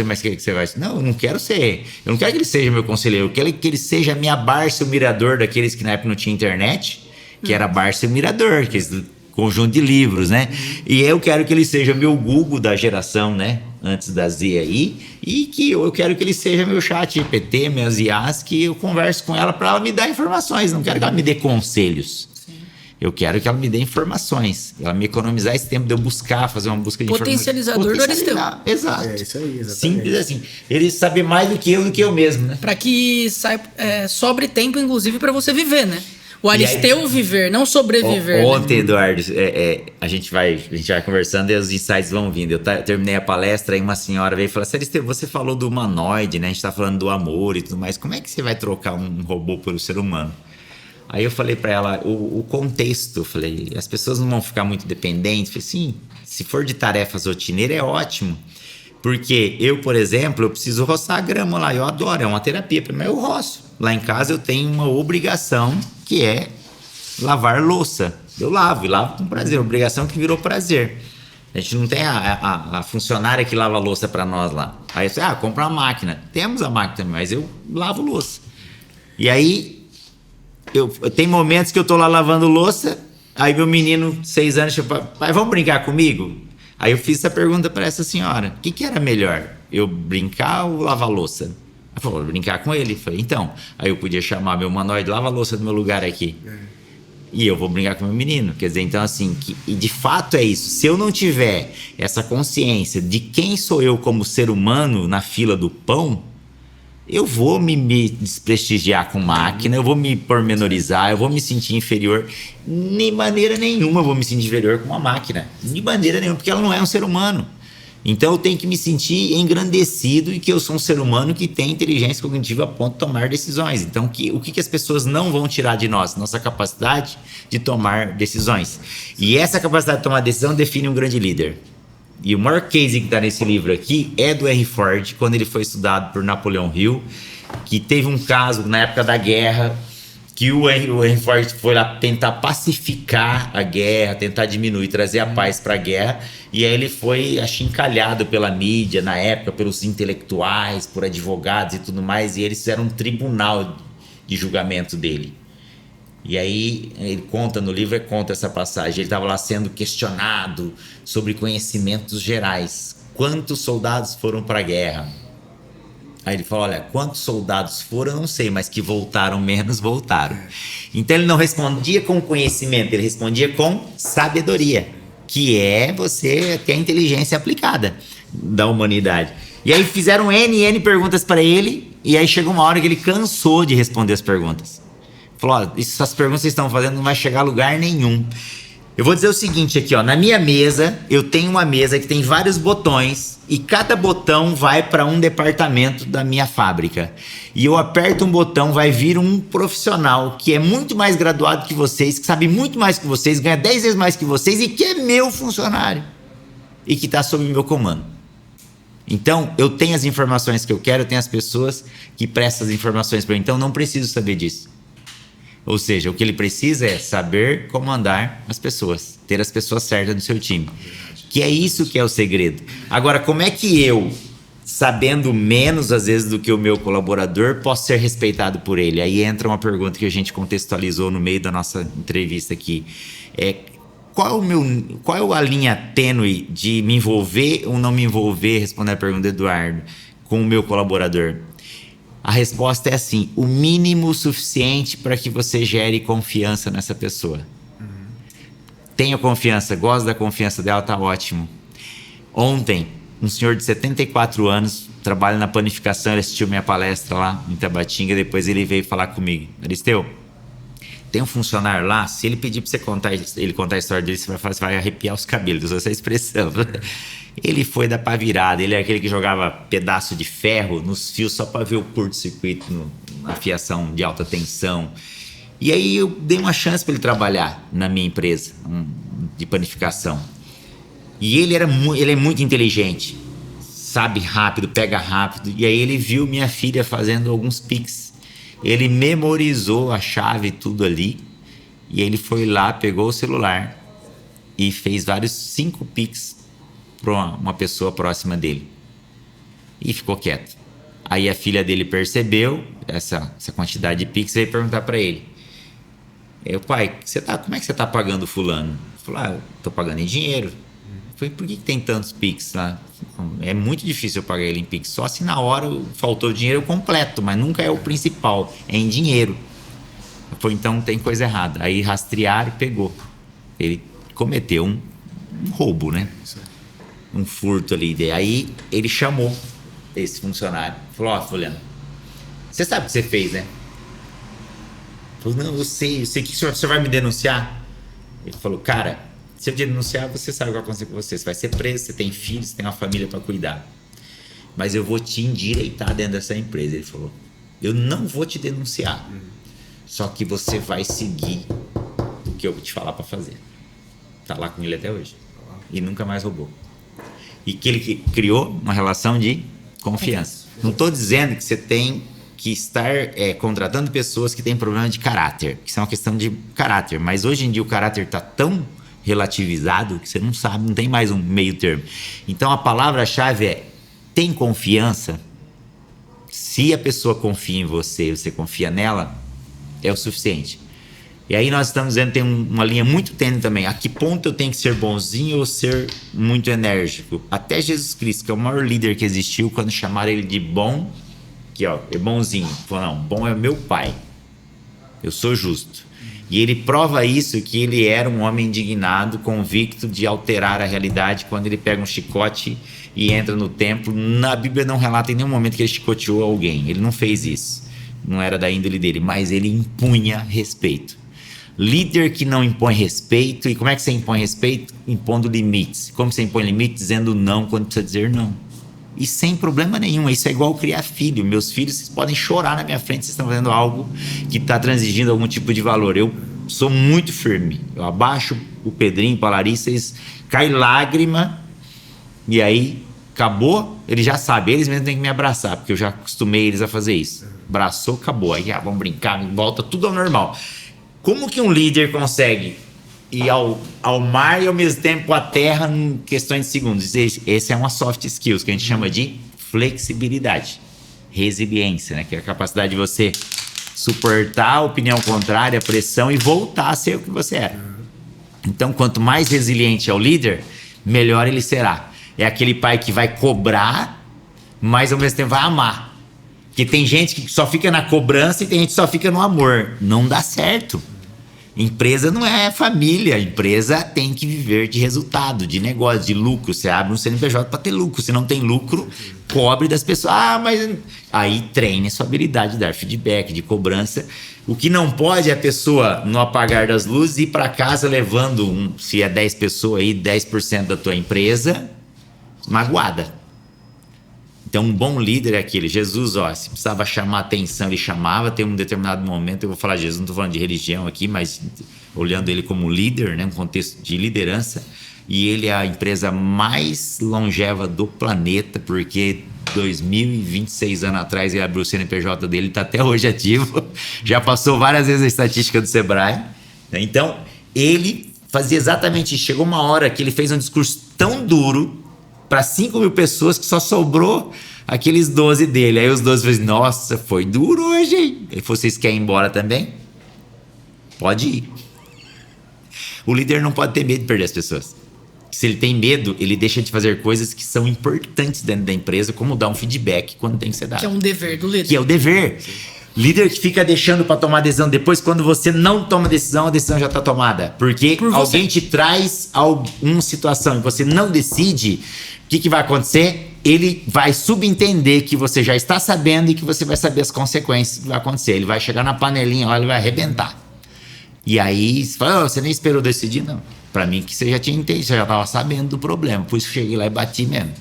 Mas que você vai... Não, eu não quero ser... Eu não quero que ele seja meu conselheiro. Eu quero que ele seja a minha Barça e o Mirador daqueles que na época não tinha internet, que era Barça e o Mirador, que é esse conjunto de livros, né? E eu quero que ele seja meu Google da geração, né? Antes da Z aí. E que eu quero que ele seja meu chat GPT, minhas IAs, que eu converso com ela para ela me dar informações. Não quero que ela me dê conselhos. Eu quero que ela me dê informações. Ela me economizar esse tempo de eu buscar, fazer uma busca de Potencializador do Aristeu. Exato. É isso aí, exatamente. Simples assim. Ele sabe mais do que eu mesmo, né? Para que sobre tempo, inclusive, para você viver, né? O Aristeu viver, não sobreviver. Ontem, né? Eduardo, a gente vai conversando e os insights vão vindo. Eu terminei a palestra e uma senhora veio e falou assim: Aristeu, você falou do humanoide, né? A gente tá falando do amor e tudo mais. Como é que você vai trocar um robô pelo ser humano? Aí eu falei para ela o contexto. Eu falei, as pessoas não vão ficar muito dependentes. Eu falei, sim, se for de tarefas rotineiras é ótimo. Porque eu, por exemplo, eu preciso roçar a grama lá. Eu adoro, é uma terapia. Mas eu roço. Lá em casa eu tenho uma obrigação que é lavar louça. Eu lavo com prazer. Obrigação que virou prazer. A gente não tem a funcionária que lava a louça para nós lá. Aí eu falei, compra uma máquina. Temos a máquina também, mas eu lavo louça. E aí... tem momentos que eu tô lá lavando louça Aí meu menino, 6 anos, chegou, pai, vamos brincar comigo? Aí eu fiz essa pergunta para essa senhora. O que era melhor? Eu brincar ou lavar louça? Ela falou, brincar com ele. Eu falei, então. Aí eu podia chamar meu manual de lava louça do meu lugar aqui. E eu vou brincar com meu menino. Quer dizer, então assim, e de fato é isso. Se eu não tiver essa consciência de quem sou eu como ser humano na fila do pão, eu vou me desprestigiar com máquina, eu vou me pormenorizar, eu vou me sentir inferior. De maneira nenhuma eu vou me sentir inferior com uma máquina. De maneira nenhuma, porque ela não é um ser humano. Então eu tenho que me sentir engrandecido e que eu sou um ser humano que tem inteligência cognitiva a ponto de tomar decisões. Então o que as pessoas não vão tirar de nós? Nossa capacidade de tomar decisões. E essa capacidade de tomar decisão define um grande líder. E o maior case que está nesse livro aqui é do Henry Ford, quando ele foi estudado por Napoleão Hill, que teve um caso na época da guerra, que o Henry Ford foi lá tentar pacificar a guerra, tentar diminuir, trazer a paz para a guerra, e aí ele foi achincalhado pela mídia na época, pelos intelectuais, por advogados e tudo mais, e eles fizeram um tribunal de julgamento dele. E aí ele conta no livro, conta essa passagem, ele estava lá sendo questionado sobre conhecimentos gerais. Quantos soldados foram para a guerra? Aí ele falou, olha, quantos soldados foram, eu não sei, mas que voltaram menos, voltaram. Então ele não respondia com conhecimento, ele respondia com sabedoria, que é você ter a inteligência aplicada da humanidade. E aí fizeram N perguntas para ele, e aí chegou uma hora que ele cansou de responder as perguntas. Falou, ó, essas perguntas que vocês estão fazendo não vai chegar a lugar nenhum. Eu vou dizer o seguinte aqui, ó, na minha mesa, eu tenho uma mesa que tem vários botões e cada botão vai para um departamento da minha fábrica. E eu aperto um botão, vai vir um profissional que é muito mais graduado que vocês, que sabe muito mais que vocês, ganha 10 vezes mais que vocês e que é meu funcionário e que está sob o meu comando. Então, eu tenho as informações que eu quero, eu tenho as pessoas que prestam as informações para mim, então não preciso saber disso. Ou seja, o que ele precisa é saber comandar as pessoas, ter as pessoas certas no seu time. Que é isso que é o segredo. Agora, como é que eu, sabendo menos às vezes do que o meu colaborador, posso ser respeitado por ele? Aí entra uma pergunta que a gente contextualizou no meio da nossa entrevista aqui. Qual é a linha tênue de me envolver ou não me envolver, responder a pergunta do Eduardo, com o meu colaborador? A resposta é assim, o mínimo suficiente para que você gere confiança nessa pessoa. Tenha confiança, gosta da confiança dela, tá ótimo. Ontem, um senhor de 74 anos, trabalha na panificação, ele assistiu minha palestra lá em Tabatinga, depois ele veio falar comigo. Aristeu, tem um funcionário lá, se ele pedir para você contar a história dele, você vai arrepiar os cabelos, essa expressão. Ele foi da pá virada, ele é aquele que jogava pedaço de ferro nos fios só para ver o curto-circuito na fiação de alta tensão. E aí eu dei uma chance para ele trabalhar na minha empresa de panificação. E ele é muito inteligente, sabe rápido, pega rápido. E aí ele viu minha filha fazendo alguns pics. Ele memorizou a chave, tudo ali. E ele foi lá, pegou o celular e fez 5 pics para uma pessoa próxima dele. E ficou quieto. Aí a filha dele percebeu essa quantidade de pics e veio perguntar para ele. Pai, como é que você está pagando fulano? Ele falou, eu estou pagando em dinheiro. Eu falei, por que tem tantos pics lá? É muito difícil eu pagar ele em pics. Só se na hora faltou dinheiro eu completo, mas nunca é o principal, é em dinheiro. Eu falei, então tem coisa errada. Aí rastrearam e pegou. Ele cometeu um roubo, né? Um furto ali. Aí ele chamou esse funcionário. Falou, fulano, você sabe o que você fez, né? Falou, não, eu sei que o senhor vai me denunciar. Ele falou, cara, se eu te denunciar, você sabe o que vai acontecer com você. Você vai ser preso, você tem filhos, você tem uma família para cuidar. Mas eu vou te endireitar dentro dessa empresa. Ele falou, eu não vou te denunciar. Só que você vai seguir o que eu vou te falar para fazer. Tá lá com ele até hoje. E nunca mais roubou. E que ele criou uma relação de confiança. Não estou dizendo que você tem que estar contratando pessoas que têm problema de caráter, que isso é uma questão de caráter, mas hoje em dia o caráter está tão relativizado que você não sabe, não tem mais um meio termo. Então a palavra-chave é tem confiança. Se a pessoa confia em você, você confia nela, é o suficiente. E aí nós estamos vendo, tem uma linha muito tênue também. A que ponto eu tenho que ser bonzinho ou ser muito enérgico? Até Jesus Cristo, que é o maior líder que existiu, quando chamaram ele de bom, que ó, é bonzinho. Falou, não, bom é meu pai. Eu sou justo. E ele prova isso, que ele era um homem indignado, convicto de alterar a realidade quando ele pega um chicote e entra no templo. Na Bíblia não relata em nenhum momento que ele chicoteou alguém. Ele não fez isso. Não era da índole dele, mas ele impunha respeito. Líder que não impõe respeito. E como é que você impõe respeito? Impondo limites. Como você impõe limites? Dizendo não quando precisa dizer não. E sem problema nenhum. Isso é igual criar filho. Meus filhos, vocês podem chorar na minha frente, vocês estão fazendo algo que está transigindo algum tipo de valor. Eu sou muito firme. Eu abaixo o Pedrinho para a Larissa, eles cai lágrima e aí acabou, eles já sabem, eles mesmos têm que me abraçar, porque eu já acostumei eles a fazer isso. Abraçou, acabou. Aí vamos brincar, volta tudo ao normal. Como que um líder consegue ir ao mar e ao mesmo tempo à terra em questões de segundos? Esse é uma soft skills que a gente chama de flexibilidade, resiliência, né? Que é a capacidade de você suportar a opinião contrária, a pressão e voltar a ser o que você era. Então, quanto mais resiliente é o líder, melhor ele será. É aquele pai que vai cobrar, mas ao mesmo tempo vai amar. Porque tem gente que só fica na cobrança e tem gente que só fica no amor. Não dá certo. Empresa não é família, empresa tem que viver de resultado, de negócio, de lucro. Você abre um CNPJ para ter lucro. Se não tem lucro, cobre das pessoas. Mas aí treine a sua habilidade de dar feedback, de cobrança. O que não pode é a pessoa, no apagar das luzes, ir para casa levando, se é 10 pessoas aí, 10% da tua empresa, magoada. Então, um bom líder é aquele. Jesus, se precisava chamar atenção, ele chamava. Tem um determinado momento, eu vou falar de Jesus, não estou falando de religião aqui, mas olhando ele como líder, né, um contexto de liderança. E ele é a empresa mais longeva do planeta, porque 2026 anos atrás ele abriu o CNPJ dele, está até hoje ativo. Já passou várias vezes a estatística do Sebrae. Então, ele fazia exatamente isso. Chegou uma hora que ele fez um discurso tão duro para 5 mil pessoas que só sobrou aqueles 12 dele. Aí os 12 falaram, nossa, foi duro hoje, hein? Ele falou, vocês querem ir embora também? Pode ir. O líder não pode ter medo de perder as pessoas. Se ele tem medo, ele deixa de fazer coisas que são importantes dentro da empresa, como dar um feedback quando tem que ser dado. Que é um dever do líder. Que é o dever. Sim. Líder que fica deixando para tomar decisão depois, quando você não toma decisão, a decisão já está tomada. Porque alguém te traz alguma situação e você não decide, o que vai acontecer? Ele vai subentender que você já está sabendo e que você vai saber as consequências que vai acontecer. Ele vai chegar na panelinha lá, ele vai arrebentar. E aí, você fala, você nem esperou decidir? Não. Para mim, que você já tinha entendido, você já estava sabendo do problema. Por isso que cheguei lá e bati mesmo.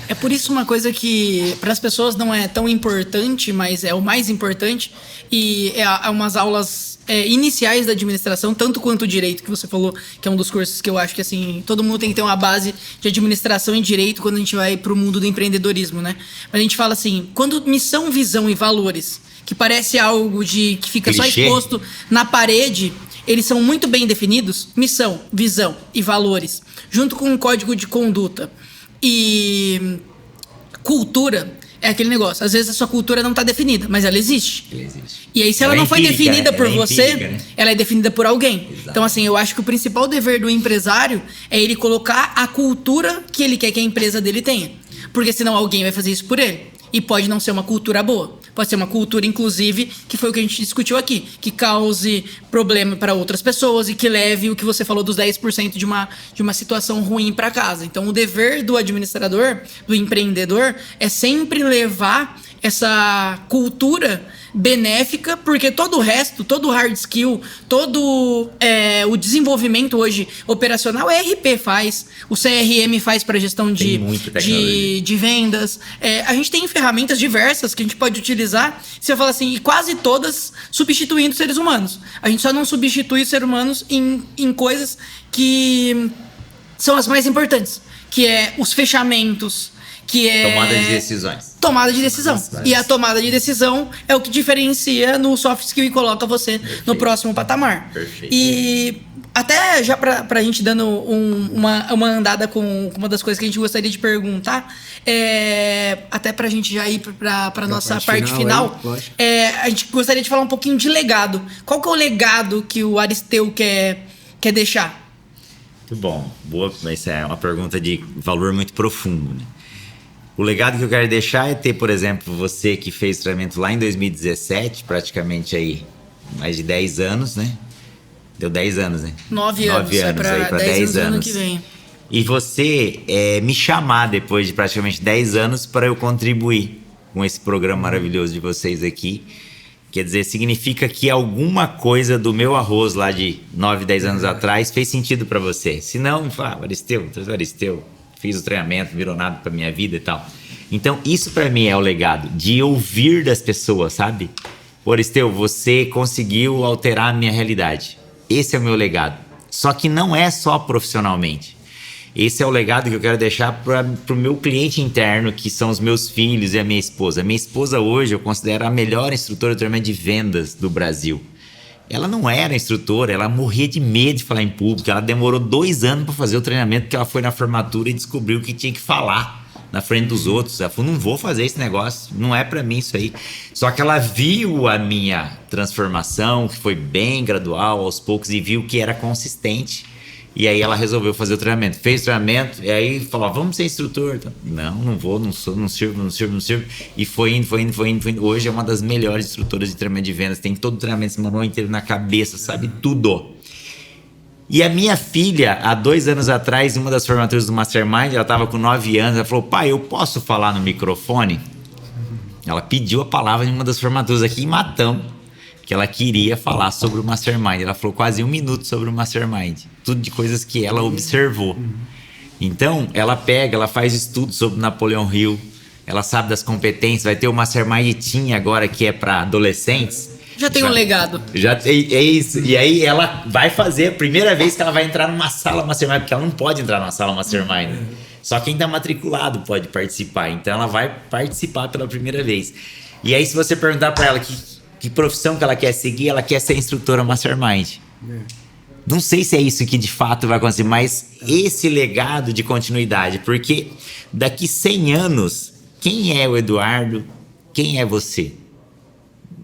É por isso uma coisa que para as pessoas não é tão importante, mas é o mais importante. E é umas aulas iniciais da administração, tanto quanto o direito, que você falou, que é um dos cursos que eu acho que assim, todo mundo tem que ter uma base de administração e direito quando a gente vai para o mundo do empreendedorismo, né? Mas a gente fala assim, quando missão, visão e valores, que parece algo que fica só exposto na parede, eles são muito bem definidos, missão, visão e valores, junto com um código de conduta. E cultura é aquele negócio. Às vezes a sua cultura não está definida, mas ela existe. E aí, se ela não foi definida por você, ela é definida por alguém. Exato. Então, assim, eu acho que o principal dever do empresário é ele colocar a cultura que ele quer que a empresa dele tenha. Porque senão alguém vai fazer isso por ele. E pode não ser uma cultura boa. Pode ser uma cultura, inclusive, que foi o que a gente discutiu aqui, que cause problema para outras pessoas e que leve o que você falou dos 10% de uma situação ruim para casa. Então, o dever do administrador, do empreendedor, é sempre levar essa cultura benéfica, porque todo o resto, todo o hard skill, todo o desenvolvimento hoje operacional, a ERP faz, o CRM faz para gestão de vendas. A gente tem ferramentas diversas que a gente pode utilizar, se eu falar assim, e quase todas substituindo seres humanos. A gente só não substitui os seres humanos em coisas que são as mais importantes, que é os fechamentos, que é... Tomada de decisões. Tomada de decisão. E a tomada de decisão é o que diferencia no soft skill e coloca você no próximo patamar. Perfeito. E até já pra gente dando uma andada com uma das coisas que a gente gostaria de perguntar, até pra gente já ir pra nossa parte final, a gente gostaria de falar um pouquinho de legado. Qual que é o legado que o Aristeu quer deixar? Muito bom. Boa, mas é uma pergunta de valor muito profundo, né? O legado que eu quero deixar é ter, por exemplo, você que fez o treinamento lá em 2017, praticamente aí mais de 10 anos, né? Deu 10 anos, né? 9 anos. 9 anos aí para 10 anos. Ano que vem. E você me chamar depois de praticamente 10 anos para eu contribuir com esse programa maravilhoso de vocês aqui. Quer dizer, significa que alguma coisa do meu arroz lá de 9, 10 anos atrás fez sentido para você. Se não, fala, Aristeu, fiz o treinamento, virou nada pra minha vida e tal. Então, isso pra mim é o legado, de ouvir das pessoas, sabe? Pô, Aristeu, você conseguiu alterar a minha realidade. Esse é o meu legado. Só que não é só profissionalmente. Esse é o legado que eu quero deixar pro meu cliente interno, que são os meus filhos e a minha esposa. A minha esposa hoje eu considero a melhor instrutora de treinamento de vendas do Brasil. Ela não era instrutora, ela morria de medo de falar em público. Ela demorou 2 anos para fazer o treinamento, porque ela foi na formatura e descobriu que tinha que falar na frente dos outros. Ela falou, não vou fazer esse negócio, não é para mim isso aí. Só que ela viu a minha transformação, que foi bem gradual, aos poucos, e viu que era consistente. E aí ela resolveu fazer o treinamento. Fez o treinamento, e aí falou, vamos ser instrutor. Não vou, não sirvo. E foi indo. Hoje é uma das melhores instrutoras de treinamento de vendas. Tem todo o treinamento, esse manual inteiro na cabeça, sabe tudo. E a minha filha, há 2 anos atrás, em uma das formaturas do Mastermind, ela estava com 9 anos, ela falou, pai, eu posso falar no microfone? Ela pediu a palavra em uma das formaturas aqui em Matão, que ela queria falar sobre o Mastermind. Ela falou quase 1 minuto sobre o Mastermind. Tudo de coisas que ela observou. Então, ela faz estudos sobre Napoleão Hill. Ela sabe das competências. Vai ter o Mastermind Teen agora, que é para adolescentes. Já tem um legado. Já tem, é isso. E aí ela vai fazer a primeira vez que ela vai entrar numa sala Mastermind, porque ela não pode entrar numa sala Mastermind. Só quem está matriculado pode participar. Então, ela vai participar pela primeira vez. E aí, se você perguntar para ela que profissão que ela quer seguir, ela quer ser instrutora Mastermind. Não sei se é isso que de fato vai acontecer, mas esse legado de continuidade, porque daqui 100 anos, quem é o Eduardo? Quem é você?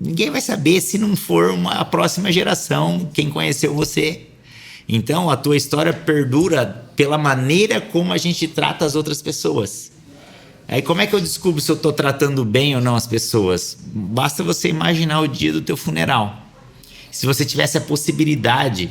Ninguém vai saber se não for a próxima geração quem conheceu você. Então, a tua história perdura pela maneira como a gente trata as outras pessoas. Aí como é que eu descubro se eu estou tratando bem ou não as pessoas? Basta você imaginar o dia do teu funeral. Se você tivesse a possibilidade,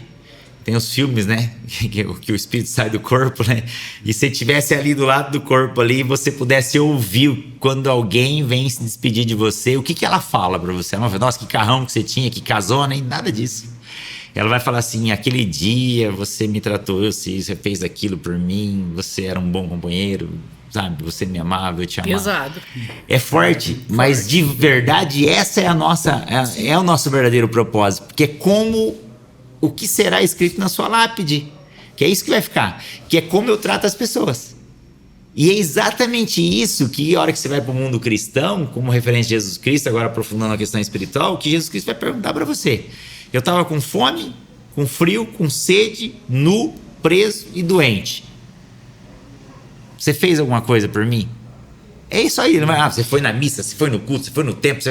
tem os filmes, né? Que o espírito sai do corpo, né? E se tivesse ali do lado do corpo ali, você pudesse ouvir quando alguém vem se despedir de você, o que ela fala para você? Ela não fala, nossa, que carrão que você tinha, que casou, nem nada disso. Ela vai falar assim, aquele dia você me tratou, você fez aquilo por mim, você era um bom companheiro, sabe, você me amava, eu te amava. Pesado. É forte, mas de verdade essa é a nossa, é o nosso verdadeiro propósito, porque é como o que será escrito na sua lápide, que é isso que vai ficar, que é como eu trato as pessoas. E é exatamente isso que, a hora que você vai para o mundo cristão, como referência de Jesus Cristo, agora aprofundando a questão espiritual, que Jesus Cristo vai perguntar para você. Eu estava com fome, com frio, com sede, nu, preso e doente. Você fez alguma coisa por mim? É isso aí, não é? Você foi na missa, você foi no culto, você foi no templo,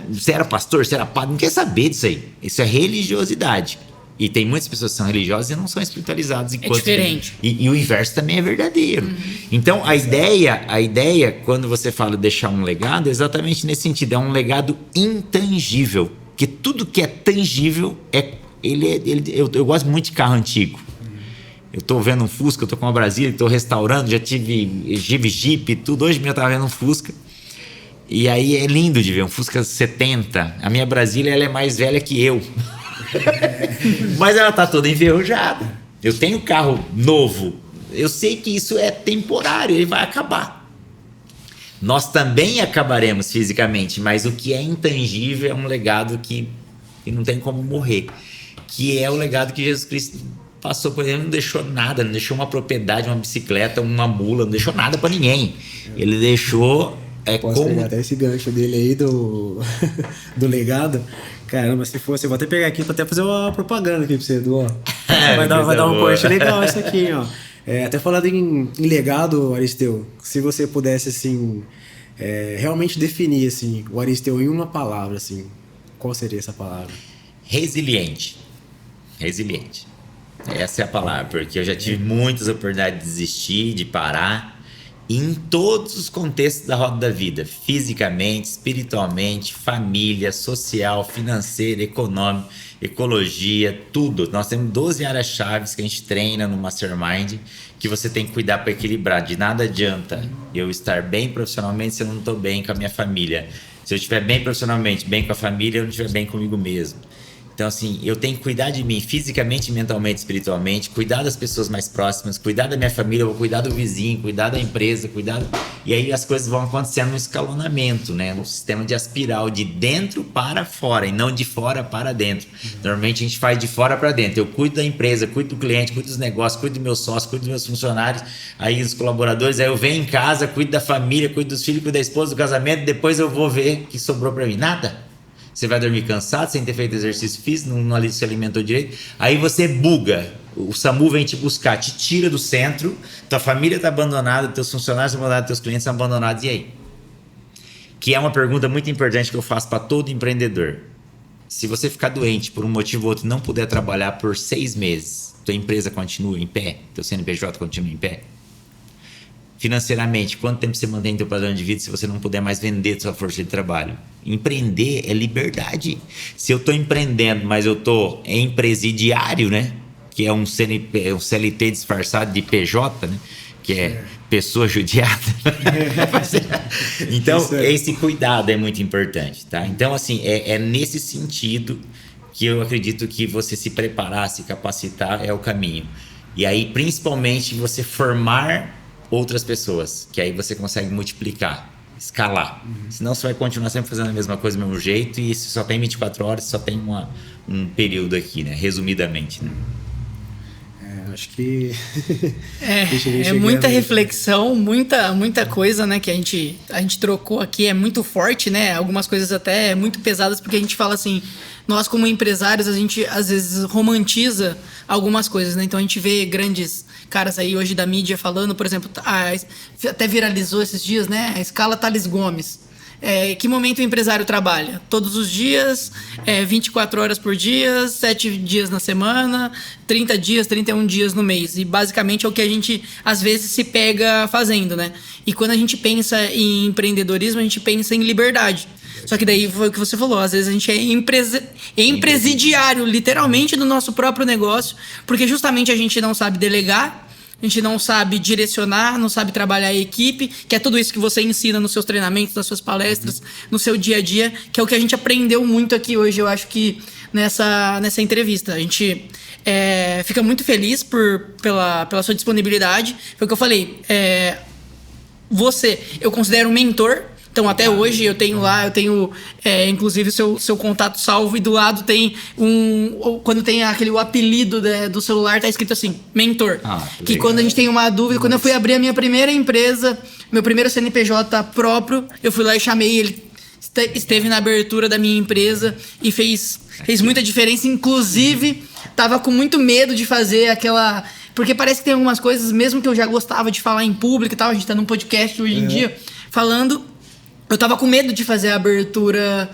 você era pastor, você era padre, não quer saber disso aí. Isso é religiosidade. E tem muitas pessoas que são religiosas e não são espiritualizadas. É diferente. E o inverso também é verdadeiro. Então, a ideia, quando você fala deixar um legado, é exatamente nesse sentido. É um legado intangível. Porque tudo que é tangível, eu gosto muito de carro antigo. Eu tô vendo um Fusca, eu tô com uma Brasília, tô restaurando, já tive Jeep e tudo. Hoje mesmo eu tava vendo um Fusca. E aí é lindo de ver, um Fusca 70. A minha Brasília, ela é mais velha que eu. Mas ela tá toda enferrujada. Eu tenho carro novo. Eu sei que isso é temporário, ele vai acabar. Nós também acabaremos fisicamente, mas o que é intangível é um legado que não tem como morrer. Que é o legado que Jesus Cristo passou por ele, não deixou nada, não deixou uma propriedade, uma bicicleta, uma mula, não deixou nada para ninguém. Ele deixou... Posso pegar até esse gancho dele aí do legado. Caramba, se fosse, eu vou até pegar aqui pra até fazer uma propaganda aqui pra você, Edu. Vai dar um corte legal isso aqui, ó. Até falando em legado, Aristeu, se você pudesse, assim, realmente definir, assim, o Aristeu em uma palavra, assim, qual seria essa palavra? Resiliente. Resiliente. Essa é a palavra, porque eu já tive muitas oportunidades de desistir, de parar, em todos os contextos da roda da vida, fisicamente, espiritualmente, família, social, financeiro, econômico, ecologia, tudo. Nós temos 12 áreas-chave que a gente treina no Mastermind, que você tem que cuidar para equilibrar. De nada adianta eu estar bem profissionalmente se eu não estou bem com a minha família. Se eu estiver bem profissionalmente, bem com a família, eu não estiver bem comigo mesmo. Então, assim, eu tenho que cuidar de mim fisicamente, mentalmente, espiritualmente, cuidar das pessoas mais próximas, cuidar da minha família, eu vou cuidar do vizinho, cuidar da empresa, E aí as coisas vão acontecendo no escalonamento, né? No sistema de espiral, de dentro para fora e não de fora para dentro. Normalmente a gente faz de fora para dentro. Eu cuido da empresa, cuido do cliente, cuido dos negócios, cuido do meu sócio, cuido dos meus funcionários, aí dos colaboradores, aí eu venho em casa, cuido da família, cuido dos filhos, cuido da esposa, do casamento, depois eu vou ver o que sobrou para mim. Nada. Você vai dormir cansado, sem ter feito exercício físico, não se alimentou direito. Aí você buga. O SAMU vem te buscar, te tira do centro, tua família está abandonada, teus funcionários estão abandonados, teus clientes estão abandonados. E aí? Que é uma pergunta muito importante que eu faço para todo empreendedor. Se você ficar doente por um motivo ou outro e não puder trabalhar por 6 meses, tua empresa continua em pé? Teu CNPJ continua em pé? Financeiramente, quanto tempo você mantém teu padrão de vida se você não puder mais vender sua força de trabalho? Empreender é liberdade. Se eu estou empreendendo, mas eu estou em presidiário, né? Que é um CLT disfarçado de PJ, né? Que é pessoa judiada. Então, esse cuidado é muito importante, tá? Então, assim, é nesse sentido que eu acredito que você se preparar, se capacitar é o caminho. E aí, principalmente, você formar outras pessoas, que aí você consegue multiplicar, escalar. Senão você vai continuar sempre fazendo a mesma coisa do mesmo jeito e se só tem 24 horas, só tem um período aqui, né? Resumidamente, né? Acho que... é muita reflexão, muita coisa, né, que a gente trocou aqui, é muito forte, né? Algumas coisas até muito pesadas, porque a gente fala assim, nós como empresários, a gente às vezes romantiza algumas coisas, né? Então a gente vê grandes caras aí hoje da mídia falando, por exemplo, até viralizou esses dias, né? A escala Thales Gomes. Que momento o empresário trabalha? Todos os dias, 24 horas por dia, 7 dias na semana, 30 dias, 31 dias no mês. E basicamente é o que a gente às vezes se pega fazendo, né? E quando a gente pensa em empreendedorismo, a gente pensa em liberdade. Só que daí foi o que você falou, às vezes a gente é empresidiário, literalmente, do nosso próprio negócio, porque justamente a gente não sabe delegar, a gente não sabe direcionar, não sabe trabalhar a equipe, que é tudo isso que você ensina nos seus treinamentos, nas suas palestras, no seu dia a dia, que é o que a gente aprendeu muito aqui hoje, eu acho que nessa entrevista. A gente fica muito feliz pela sua disponibilidade. Foi o que eu falei, eu considero um mentor. Então, até hoje, eu tenho inclusive o seu contato salvo, e do lado tem quando tem o apelido do celular, tá escrito assim, mentor. Que quando a gente tem uma dúvida, quando eu fui abrir a minha primeira empresa, meu primeiro CNPJ próprio, eu fui lá e chamei ele, esteve na abertura da minha empresa e fez muita diferença, inclusive, tava com muito medo de fazer aquela... Porque parece que tem algumas coisas, mesmo que eu já gostava de falar em público e tal, a gente tá num podcast hoje em dia, falando... Eu tava com medo de fazer a abertura,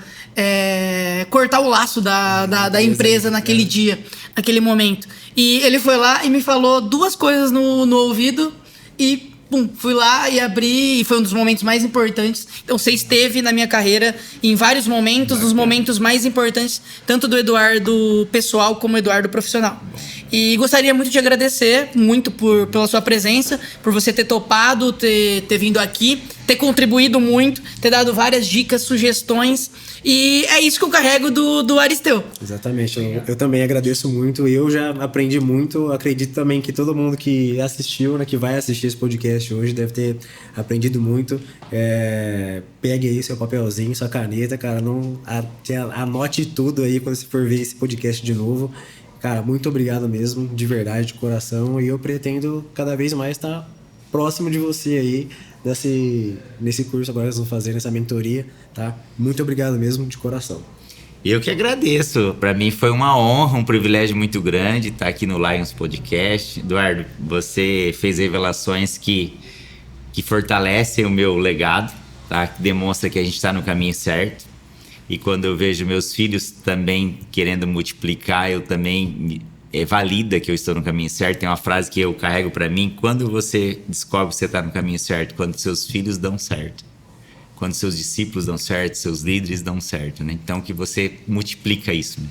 cortar o laço da empresa naquele dia, naquele momento. E ele foi lá e me falou 2 coisas no ouvido e, fui lá e abri, e foi um dos momentos mais importantes. Então, você esteve na minha carreira em vários momentos, nos momentos mais importantes, tanto do Eduardo pessoal como do Eduardo profissional. E gostaria muito de agradecer muito pela sua presença, por você ter topado, ter vindo aqui, ter contribuído muito, ter dado várias dicas, sugestões. E é isso que eu carrego do Aristeu. Exatamente. Eu também agradeço muito. Eu já aprendi muito. Acredito também que todo mundo que assistiu, né, que vai assistir esse podcast hoje, deve ter aprendido muito. Pegue aí seu papelzinho, sua caneta, cara. Anote tudo aí quando você for ver esse podcast de novo. Cara, muito obrigado mesmo, de verdade, de coração. E eu pretendo cada vez mais estar próximo de você aí, nesse curso agora que vocês vão fazer, nessa mentoria, tá? Muito obrigado mesmo, de coração. Eu que agradeço. Para mim foi uma honra, um privilégio muito grande estar aqui no Lions Podcast. Eduardo, você fez revelações que fortalecem o meu legado, tá? Que demonstra que a gente está no caminho certo. E quando eu vejo meus filhos também querendo multiplicar, eu também valida que eu estou no caminho certo. Tem uma frase que eu carrego para mim: quando você descobre que você está no caminho certo? Quando seus filhos dão certo. Quando seus discípulos dão certo, seus líderes dão certo, né? Então, que você multiplica isso, né?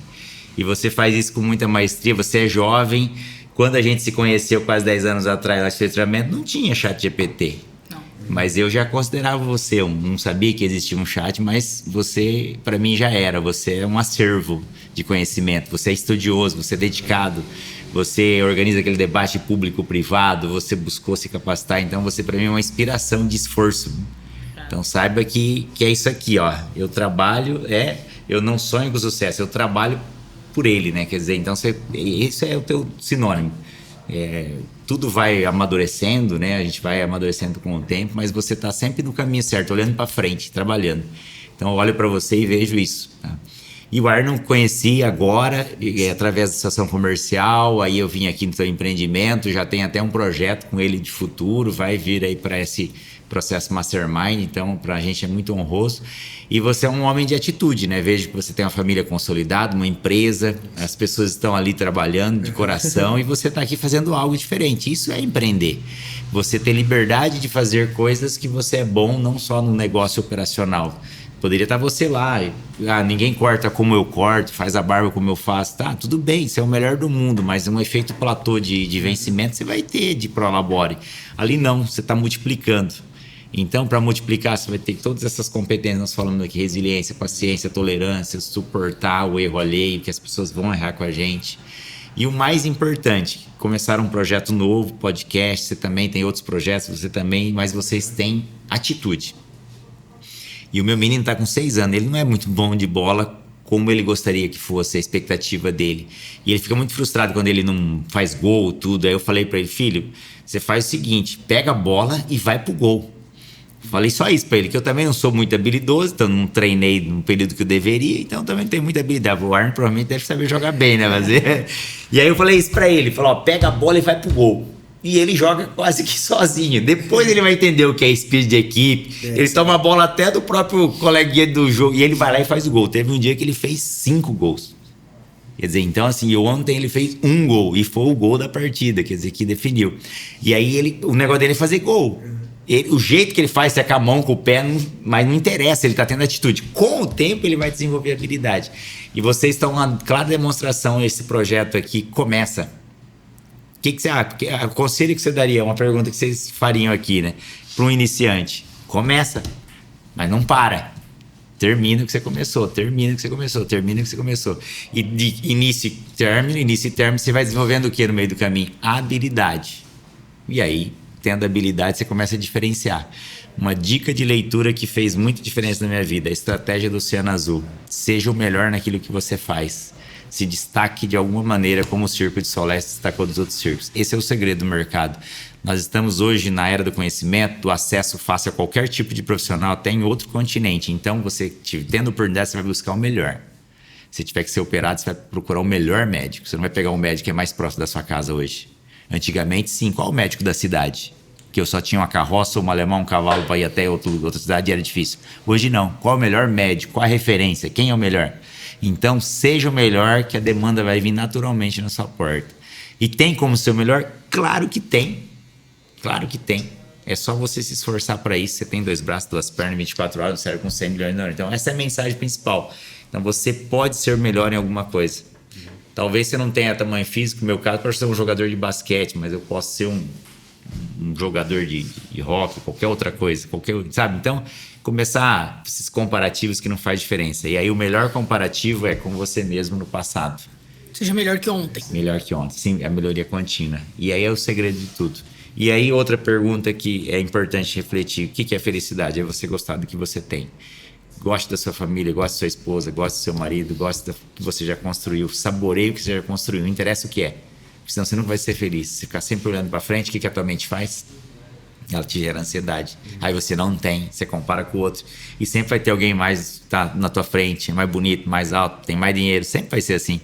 E você faz isso com muita maestria. Você é jovem. Quando a gente se conheceu quase 10 anos atrás, lá de treinamento, não tinha ChatGPT. Não. Mas eu já considerava você. Eu não sabia que existia um chat, mas você, para mim, já era. Você é um acervo de conhecimento. Você é estudioso, você é dedicado. Você organiza aquele debate público-privado. Você buscou se capacitar. Então, você, para mim, é uma inspiração de esforço. Então saiba que é isso aqui, ó. Eu trabalho, eu não sonho com sucesso, eu trabalho por ele, né? Quer dizer, então isso é o teu sinônimo. Tudo vai amadurecendo, né? A gente vai amadurecendo com o tempo, mas você está sempre no caminho certo, olhando para frente, trabalhando. Então eu olho para você e vejo isso. Tá? E o Arnon conheci agora, através da associação comercial, aí eu vim aqui no seu empreendimento, já tem até um projeto com ele de futuro, vai vir aí para esse processo Mastermind, então para a gente é muito honroso. E você é um homem de atitude, né? Vejo que você tem uma família consolidada, uma empresa, as pessoas estão ali trabalhando de coração e você está aqui fazendo algo diferente. Isso é empreender. Você ter liberdade de fazer coisas que você é bom, não só no negócio operacional. Poderia estar você lá, ninguém corta como eu corto, faz a barba como eu faço. Tá, tudo bem, isso é o melhor do mundo, mas um efeito platô de vencimento você vai ter de Prolabore. Ali não, você está multiplicando. Então, para multiplicar, você vai ter todas essas competências, nós falamos aqui, resiliência, paciência, tolerância, suportar o erro alheio, que as pessoas vão errar com a gente. E o mais importante, começar um projeto novo, podcast, você também tem outros projetos, você também, mas vocês têm atitude. E o meu menino está com 6 anos, ele não é muito bom de bola como ele gostaria que fosse, a expectativa dele. E ele fica muito frustrado quando ele não faz gol, tudo. Aí eu falei para ele: filho, você faz o seguinte, pega a bola e vai pro gol. Falei só isso pra ele, que eu também não sou muito habilidoso, então não treinei no período que eu deveria, então também não tenho muita habilidade. O Arnon provavelmente deve saber jogar bem, né? Mas E aí eu falei isso pra ele, falou: ó, pega a bola e vai pro gol. E ele joga quase que sozinho. Depois ele vai entender o que é espírito de equipe. Ele toma a bola até do próprio coleguinha do jogo e ele vai lá e faz o gol. Teve um dia que ele fez 5 gols. Quer dizer, então assim, ontem ele fez 1 gol e foi o gol da partida, quer dizer, que definiu. E aí o negócio dele é fazer gol. O jeito que ele faz, se é com a mão, com o pé, mas não interessa, ele está tendo atitude. Com o tempo ele vai desenvolver habilidade. E vocês estão uma clara demonstração, esse projeto aqui começa. O que você acha? O conselho que você daria, uma pergunta que vocês fariam aqui, né? Para um iniciante. Começa, mas não para. Termina o que você começou, termina o que você começou, termina o que você começou. E de início e término, você vai desenvolvendo o que no meio do caminho? Habilidade. E aí, tendo habilidade, você começa a diferenciar. Uma dica de leitura que fez muita diferença na minha vida: a estratégia do Oceano Azul. Seja o melhor naquilo que você faz. Se destaque de alguma maneira, como o Circo de Solé se destacou dos outros circos. Esse é o segredo do mercado. Nós estamos hoje na era do conhecimento, do acesso fácil a qualquer tipo de profissional, até em outro continente. Então, você tendo oportunidade, você vai buscar o melhor. Se tiver que ser operado, você vai procurar o melhor médico. Você não vai pegar um médico que é mais próximo da sua casa hoje. Antigamente, sim. Qual o médico da cidade? Que eu só tinha uma carroça, um alemão, um cavalo para ir até outra cidade e era difícil. Hoje não. Qual o melhor médico? Qual a referência? Quem é o melhor? Então, seja o melhor, que a demanda vai vir naturalmente na sua porta. E tem como ser o melhor? Claro que tem. Claro que tem. É só você se esforçar para isso. Você tem 2 braços, 2 pernas, 24 horas, um cérebro com 100 milhões de euros. Então, essa é a mensagem principal. Então, você pode ser o melhor em alguma coisa. Talvez você não tenha tamanho físico. No meu caso, eu posso ser um jogador de basquete, mas eu posso ser um jogador de rock, qualquer outra coisa, sabe? Então, começar esses comparativos que não faz diferença. E aí o melhor comparativo é com você mesmo no passado. Seja melhor que ontem. Melhor que ontem, sim, é a melhoria contínua. E aí é o segredo de tudo. E aí outra pergunta que é importante refletir: o que é felicidade? É você gostar do que você tem. goste da sua família, goste da sua esposa, goste do seu marido, goste do que você já construiu, saboreie o que você já construiu, não interessa o que é. Porque senão você não vai ser feliz. Se ficar sempre olhando para frente, o que a tua mente faz? Ela te gera ansiedade. Aí você não tem, você compara com o outro. E sempre vai ter alguém mais tá na tua frente, mais bonito, mais alto, tem mais dinheiro, sempre vai ser assim.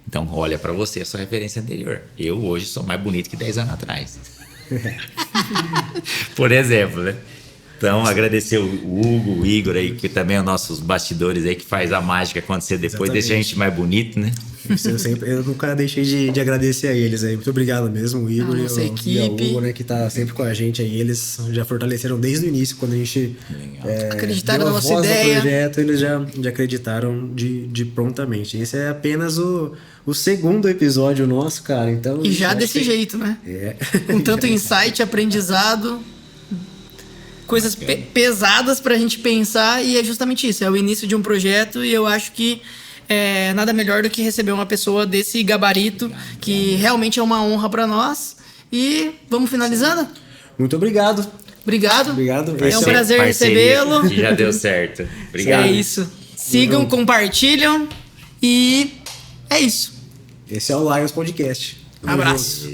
Então olha para você, a sua referência anterior. Eu hoje sou mais bonito que 10 anos atrás. Por exemplo, né? Então, agradecer o Hugo, o Igor aí, que também é os nossos bastidores aí, que faz a mágica acontecer depois, deixa a gente mais bonito, né? Eu nunca deixei de agradecer a eles aí. Muito obrigado mesmo, o Igor e o Hugo, né, que tá sempre com a gente aí. Eles já fortaleceram desde o início, quando a gente acreditaram deu na a nossa voz ideia. do projeto, eles já acreditaram de prontamente. Esse é apenas o segundo episódio nosso, cara. Então, E já desse jeito, né? Com tanto insight, aprendizado, coisas pesadas pra gente pensar, e é justamente isso, é o início de um projeto, e eu acho que nada melhor do que receber uma pessoa desse gabarito, que realmente é uma honra pra nós. E vamos finalizando? Muito obrigado. Obrigado. É um Esse prazer recebê-lo. Que já deu certo. Obrigado. É isso. Sigam, compartilham, e é isso. Esse é o Lions Podcast. Abraço.